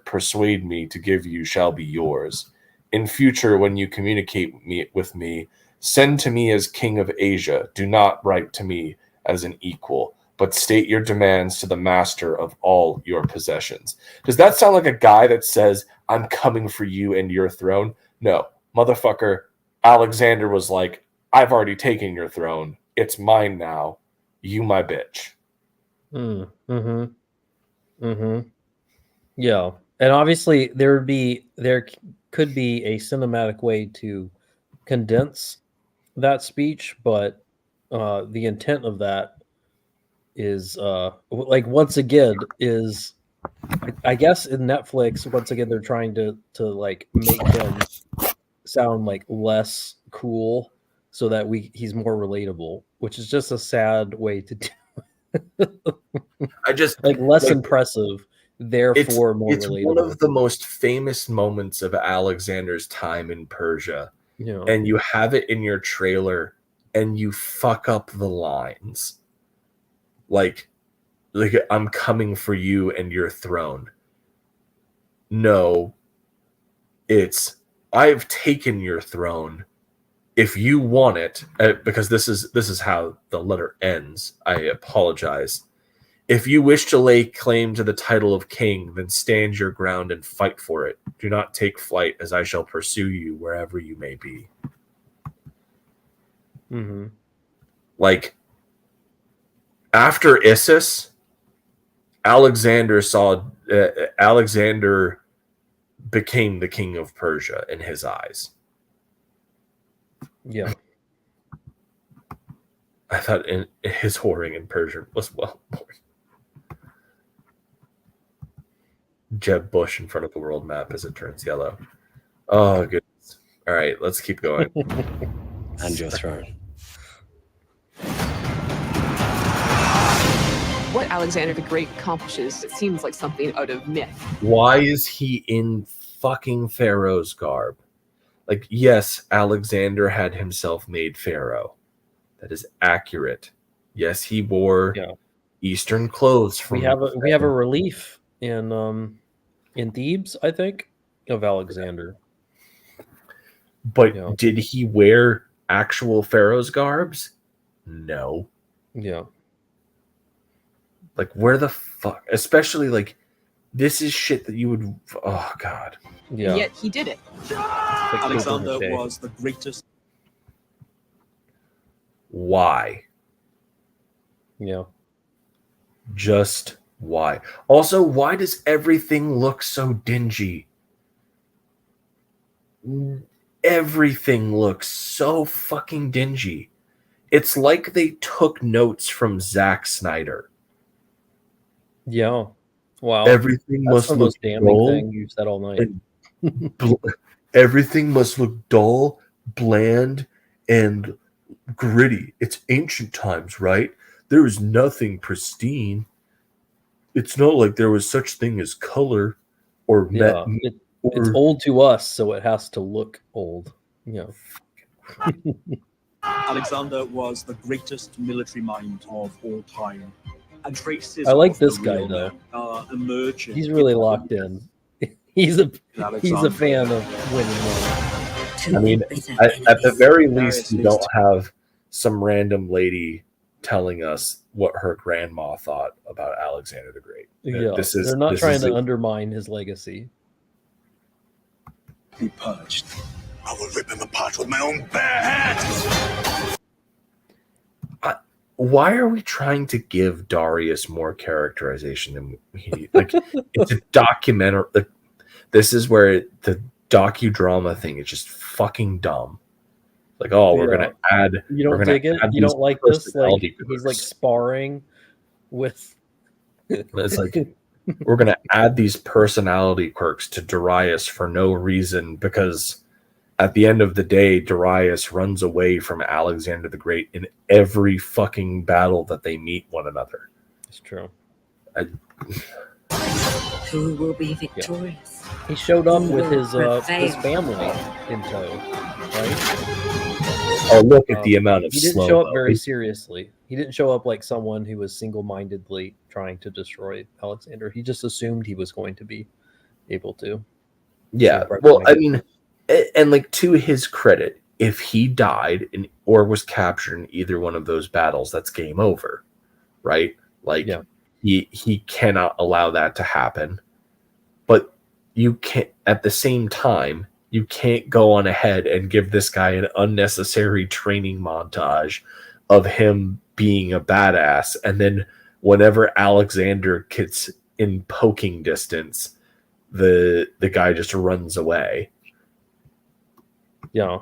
persuade me to give you shall be yours. In future, when you communicate with me, send to me as King of Asia. Do not write to me as an equal, but state your demands to the master of all your possessions. Does that sound like a guy that says, I'm coming for you and your throne? No, motherfucker. Alexander was like, I've already taken your throne. It's mine now. You my bitch. Yeah. And obviously there could be a cinematic way to condense that speech, but the intent of that is like once again is I guess in Netflix once again they're trying to like make him sound like less cool so that he's more relatable, which is just a sad way to do. I just like less impressive, therefore more it's relatable. one of the most famous moments of Alexander's time in Persia, and you have it in your trailer, and you fuck up the lines, like I'm coming for you and your throne. No, it's I've taken your throne. If you want it, because this is how the letter ends. I apologize. If you wish to lay claim to the title of king, then stand your ground and fight for it. Do not take flight, as I shall pursue you wherever you may be. Mm-hmm. Like, after Issus, Alexander became the king of Persia in his eyes. Yeah. I thought his whoring in Persia was well more. Jeb Bush in front of the world map as it turns yellow. Oh, goodness. All right, let's keep going. And your throne. What Alexander the Great accomplishes, it seems like something out of myth. Why is he in fucking Pharaoh's garb? Like, yes, Alexander had himself made Pharaoh. That is accurate. Yes, he wore Eastern clothes. We have a relief in Thebes, I think, of Alexander. But did he wear actual Pharaoh's garbs? No. Yeah. Like, where the fuck? Especially, like, this is shit that you would... Oh, God. Yeah. Yet he did it. Alexander was the greatest. Why? Yeah. Just why? Also, why does everything look so dingy? Everything looks so fucking dingy. It's like they took notes from Zack Snyder. Yeah. Wow. Everything must look dull. Thing you said all night. Everything must look dull, bland, and gritty. It's ancient times, right? There is nothing pristine. It's not like there was such thing as color or it's old to us, so it has to look old. Yeah. Alexander was the greatest military mind of all time. And traces I like of this the guy real though. man are emerging. He's really locked in. He's a fan of winning. I mean, at the very least, you don't have some random lady telling us what her grandma thought about Alexander the Great. Yeah, they're not trying to undermine his legacy. Be purged. I will rip him apart with my own bare hands. Why are we trying to give Darius more characterization than he like? It's a documentary. Like, this is where the docu-drama thing is just fucking dumb. Like, oh, we're gonna add. You don't dig it. You don't like this. Like he's like sparring with. It's like we're gonna add these personality quirks to Darius for no reason, because at the end of the day, Darius runs away from Alexander the Great in every fucking battle that they meet one another. It's true. Who will be victorious? Yeah. He showed up with his family in tow, right? Oh, look at the amount of He didn't show up very seriously. He didn't show up like someone who was single-mindedly trying to destroy Alexander. He just assumed he was going to be able to. Yeah, well, I mean, and like, to his credit, if he died or was captured in either one of those battles, that's game over, right? Like, he cannot allow that to happen. But you can't, at the same time, you can't go on ahead and give this guy an unnecessary training montage of him being a badass, and then whenever Alexander gets in poking distance, the guy just runs away. Yeah.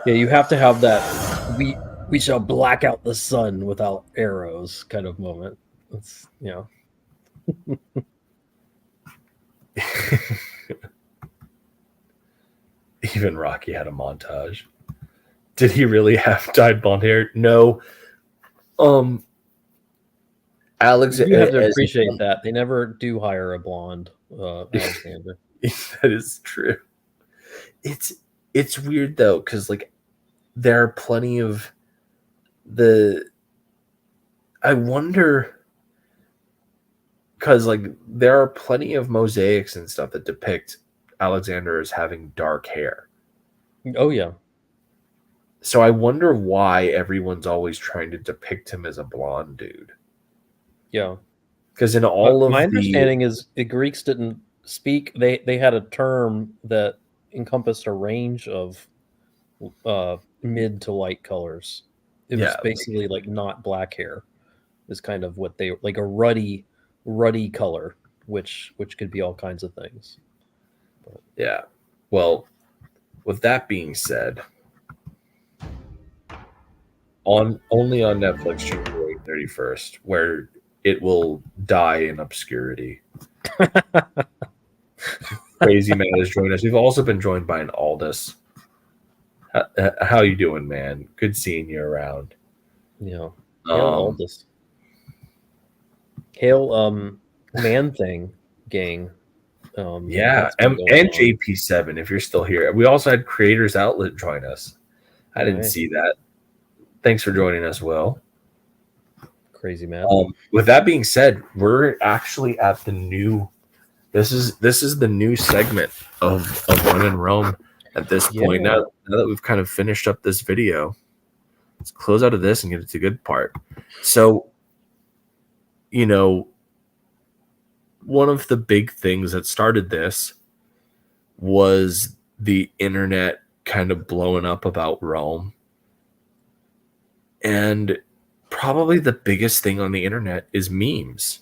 Yeah, you have to have that we shall black out the sun without arrows kind of moment. It's Even Rocky had a montage. Did he really have dyed blonde hair? No. Alex, you have to appreciate that they never do hire a blonde Alexander. That is true. It's weird though, because like there are plenty of I wonder, because like there are plenty of mosaics and stuff that depict Alexander as having dark hair. Oh yeah. So I wonder why everyone's always trying to depict him as a blonde dude. Yeah. Because in all of my understanding is the Greeks didn't speak. They had a term that encompassed a range of mid to light colors. It was basically like not black hair. Is kind of what they like, a ruddy color, which could be all kinds of things. But. Yeah. Well, with that being said, only on Netflix January 31st, where it will die in obscurity. Crazy Man has joined us. We've also been joined by an Aldous. How you doing, man? Good seeing you around. Yeah. Hail Aldous. Hail Man Thing gang. Yeah, and JP7 if you're still here. We also had Creators Outlet join us. I didn't see that. Thanks for joining us, Will. Crazy man. With that being said, we're actually at the new. This is the new segment of Run in Rome at this point. Now that we've kind of finished up this video, let's close out of this and get to the good part. So, one of the big things that started this was the internet kind of blowing up about Rome. And probably the biggest thing on the internet is memes.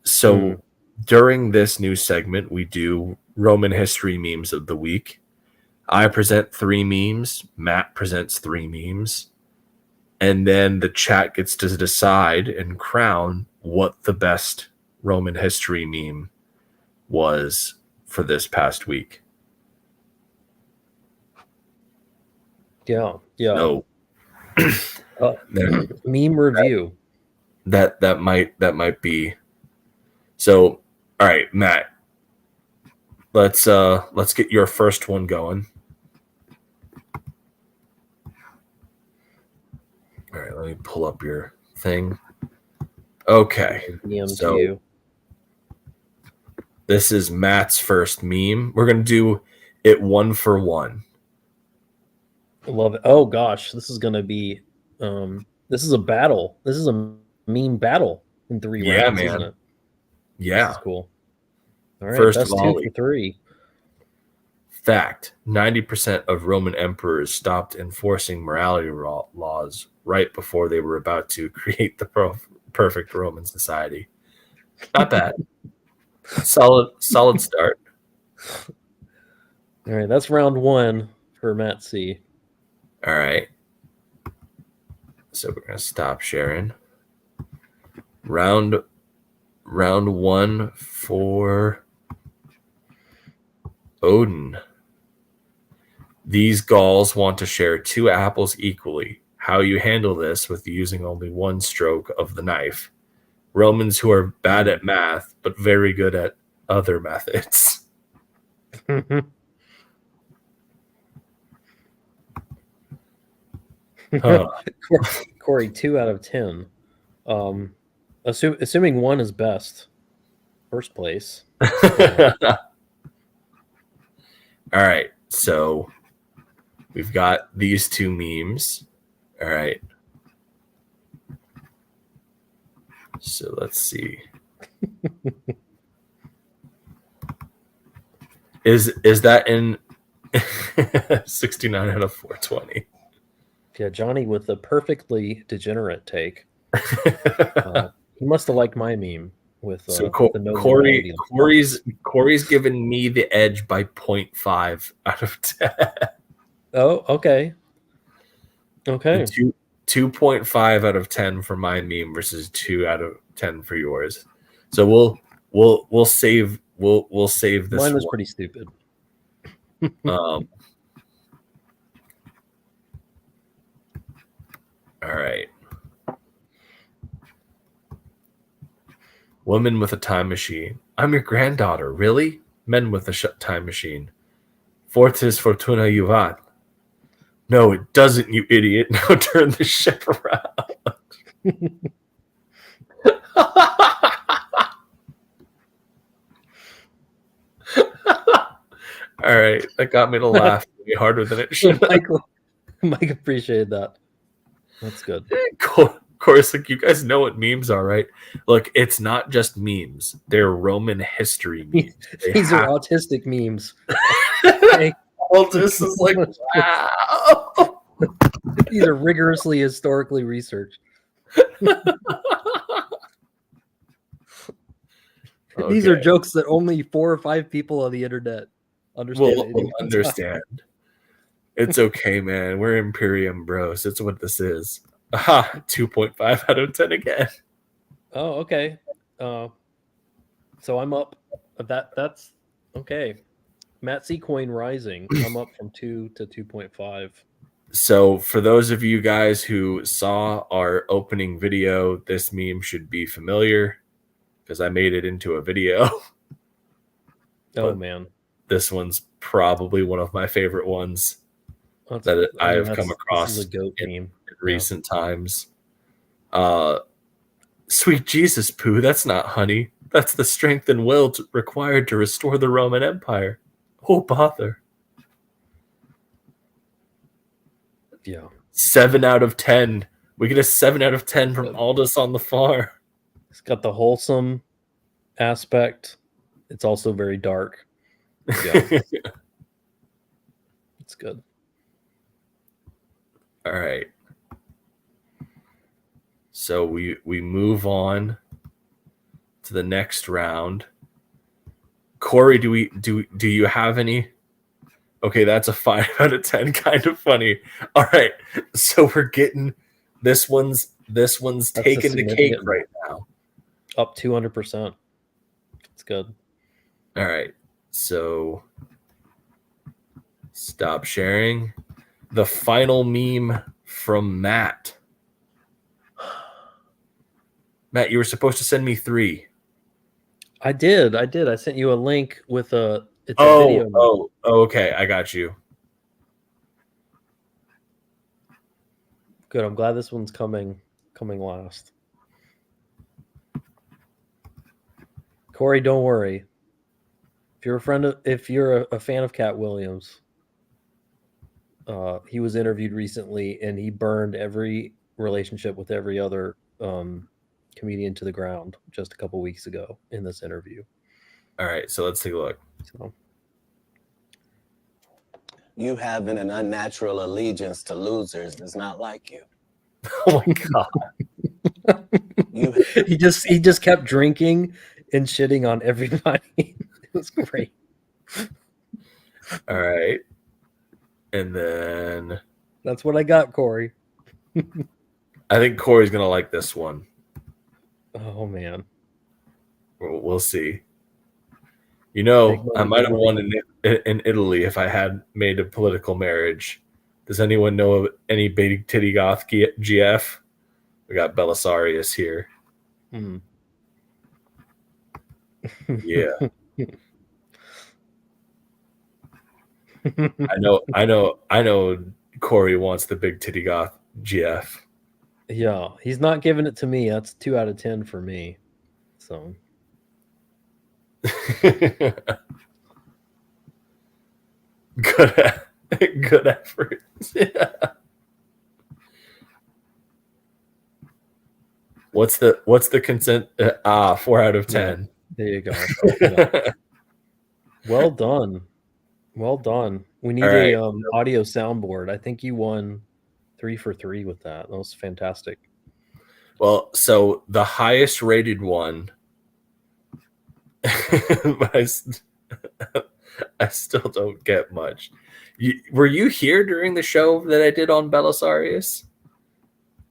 So during this new segment, we do Roman history memes of the week. I present 3 memes. Matt presents 3 memes. And then the chat gets to decide and crown what the best Roman history meme was for this past week. Yeah. So, meme review. That might be. So, all right, Matt. Let's get your first one going. All right, let me pull up your thing. Okay. So this is Matt's first meme. We're gonna do it 1 for 1. I love it. Oh gosh, this is gonna be this is a battle. This is a meme battle in 3 rounds, man. isn't it? Yeah. That's cool. All right, First that's volley. 2 for 3. Fact: 90% of Roman emperors stopped enforcing morality laws right before they were about to create the perfect Roman society. Not bad. Solid start. All right, that's round 1 for Matt C. All right. So we're gonna stop sharing. Round 1 for Odin. These Gauls want to share 2 apples equally. How you handle this with using only 1 stroke of the knife. Romans who are bad at math, but very good at other methods. Corey, 2 out of 10. Assuming 1 is best. First place. All right, so we've got these 2 memes. All right. So let's see. Is that in 69 out of 420? Yeah, Johnny with the perfectly degenerate take. He must have liked my meme with so the Corey's given me the edge by 0.5 out of 10. Oh, okay. Okay. 2.5 out of 10 for my meme versus 2 out of 10 for yours. So we'll save this. Mine was pretty stupid. All right. Woman with a time machine. I'm your granddaughter. Really? Men with a time machine. Fortis fortuna juvat. No, it doesn't, you idiot. Now turn the ship around. All right, that got me to laugh way harder than it should. Mike appreciated that. That's good. Of course, like, you guys know what memes are, right? Look, it's not just memes; they're Roman history memes. These are autistic memes. Altus is like, wow. These are rigorously historically researched. These are jokes that only 4 or 5 people on the internet understand. Will understand. It's okay, man. We're Imperium bros. It's what this is. Aha, 2.5 out of 10 again. Oh, okay. So I'm up. That's okay. Matt C. Coin rising. I'm up from 2 to 2.5. So for those of you guys who saw our opening video, this meme should be familiar because I made it into a video. Oh, man. This one's probably one of my favorite ones that I have come across in recent times. Sweet Jesus, Pooh, that's not honey. That's the strength and will required to restore the Roman Empire. Oh, bother. Yeah. 7 out of 10. We get a 7 out of 10 from Aldous on the Far. It's got the wholesome aspect. It's also very dark. Yeah. It's good. All right. So we move on to the next round. Corey, do you have any? Okay, that's a 5 out of 10. Kind of funny. All right, so we're getting this one's taking the cake right now. Up 200%. It's good. All right, so stop sharing. The final meme from Matt. Matt, you were supposed to send me 3. I did. I sent you a link with a video. Oh, okay. I got you. Good. I'm glad this one's coming last. Corey, don't worry. If you're a fan of Cat Williams, he was interviewed recently and he burned every relationship with every other comedian to the ground just a couple weeks ago in this interview. All right, so let's take a look. So, you having an unnatural allegiance to losers does not like you. Oh my god. he just kept drinking and shitting on everybody. It was great. All right. And then that's what I got, Corey. I think Corey's gonna like this one. Oh man. We'll see. You know, I might have won in Italy if I had made a political marriage. Does anyone know of any big titty goth GF? We got Belisarius here. Yeah. I know Corey wants the big titty goth GF. Yeah, he's not giving it to me. That's 2 out of 10 for me. So good effort. Yeah. What's the consent? 4 out of 10. There you go. Yeah. Well done. We need a audio soundboard. I think you won 3 for 3 with that. That was fantastic. Well, so the highest rated one, I still don't get much. Were you here during the show that I did on Belisarius?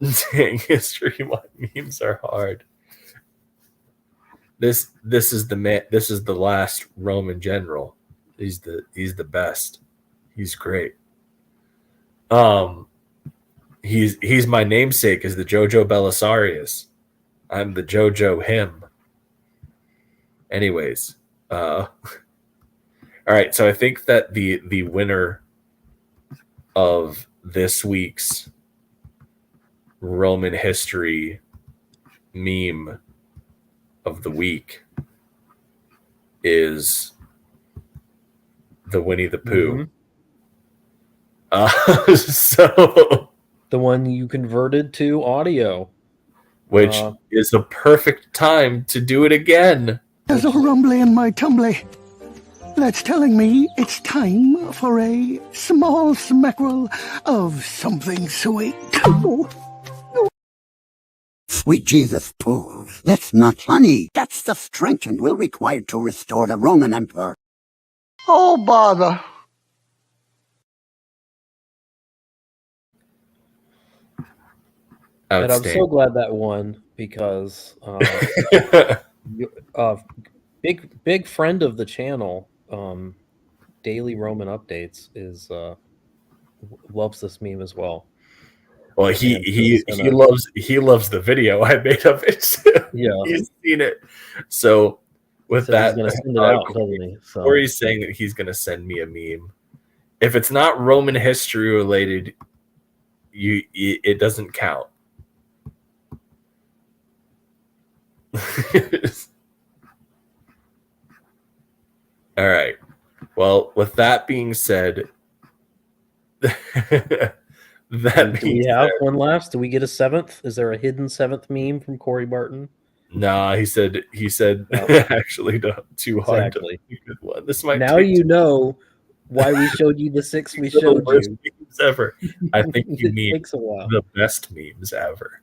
Saying history memes are hard. This is the man. This is the last Roman general. He's the best. He's great. He's my namesake is the Jojo Belisarius. I'm the Jojo him. Anyways, all right. So I think that the winner of this week's Roman history meme of the week is the Winnie the Pooh. So the one you converted to audio, which is the perfect time to do it again. There's a rumbly in my tumbly that's telling me it's time for a small smackerel of something sweet. Sweet Jesus, Pooh, that's not funny. That's the strength and will required to restore the Roman Emperor. Oh, bother. And I'm so glad that won because big friend of the channel, Daily Roman Updates, is loves this meme as well. Well, he loves the video I made of it. Yeah, he's seen it. So with that, he's gonna send it out, doesn't he? So. Or he's saying that he's gonna send me a meme. If it's not Roman history related, it doesn't count. All right. Well, with that being said, Do we have one last? Do we get a seventh? Is there a hidden seventh meme from Corey Barton? Nah, he said actually too hard exactly. to pick a good one. This might now you know why we showed you the six we showed you. Memes ever. I think you mean takes a while. The best memes ever.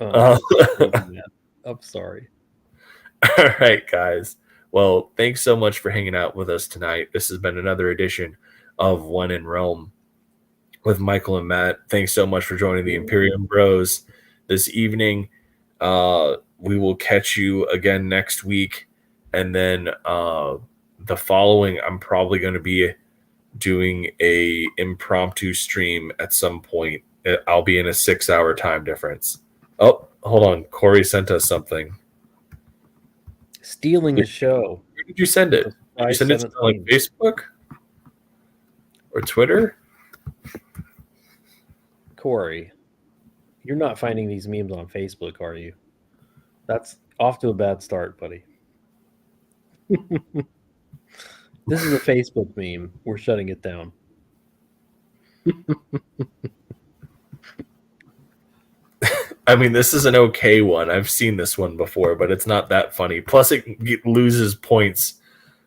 I'm sorry. All right, guys. Well, thanks so much for hanging out with us tonight. This has been another edition of One in Rome with Michael and Matt. Thanks so much for joining the Imperium Bros this evening. We will catch you again next week. And then the following, I'm probably going to be doing a impromptu stream at some point. I'll be in a 6-hour time difference. Oh, hold on. Corey sent us something. Stealing the show. Where did you send it? Did you send it to like Facebook or Twitter? Corey, you're not finding these memes on Facebook, are you? That's off to a bad start, buddy. This is a Facebook meme. We're shutting it down. I mean, this is an okay one. I've seen this one before, but it's not that funny. Plus, it loses points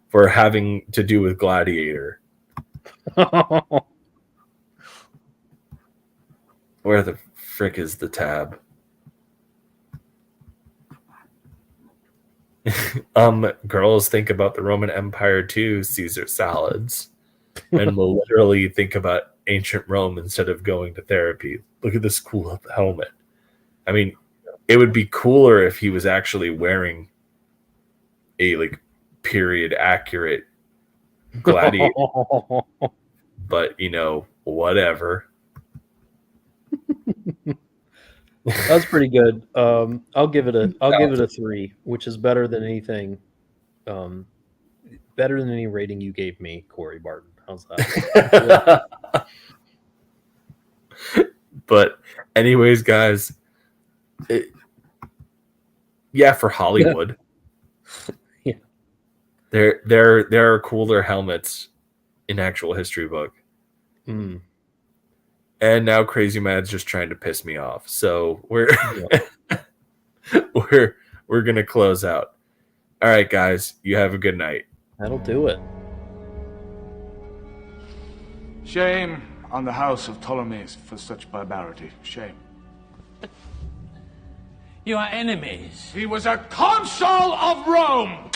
for having to do with Gladiator. Where the frick is the tab? Girls think about the Roman Empire too, Caesar salads, and will literally think about ancient Rome instead of going to therapy. Look at this cool helmet. I mean, it would be cooler if he was actually wearing a like period accurate gladiator. But you know, whatever. That was pretty good. I'll give it a 3, which is better than anything. Better than any rating you gave me, Corey Barton. How's that? But anyways, guys, for Hollywood, yeah, there are cooler helmets in actual history book. Mm. And now Crazy Mad's just trying to piss me off. So we're gonna close out. All right, guys, you have a good night. That'll do it. Shame on the house of Ptolemies for such barbarity. Shame. You are enemies. He was a consul of Rome!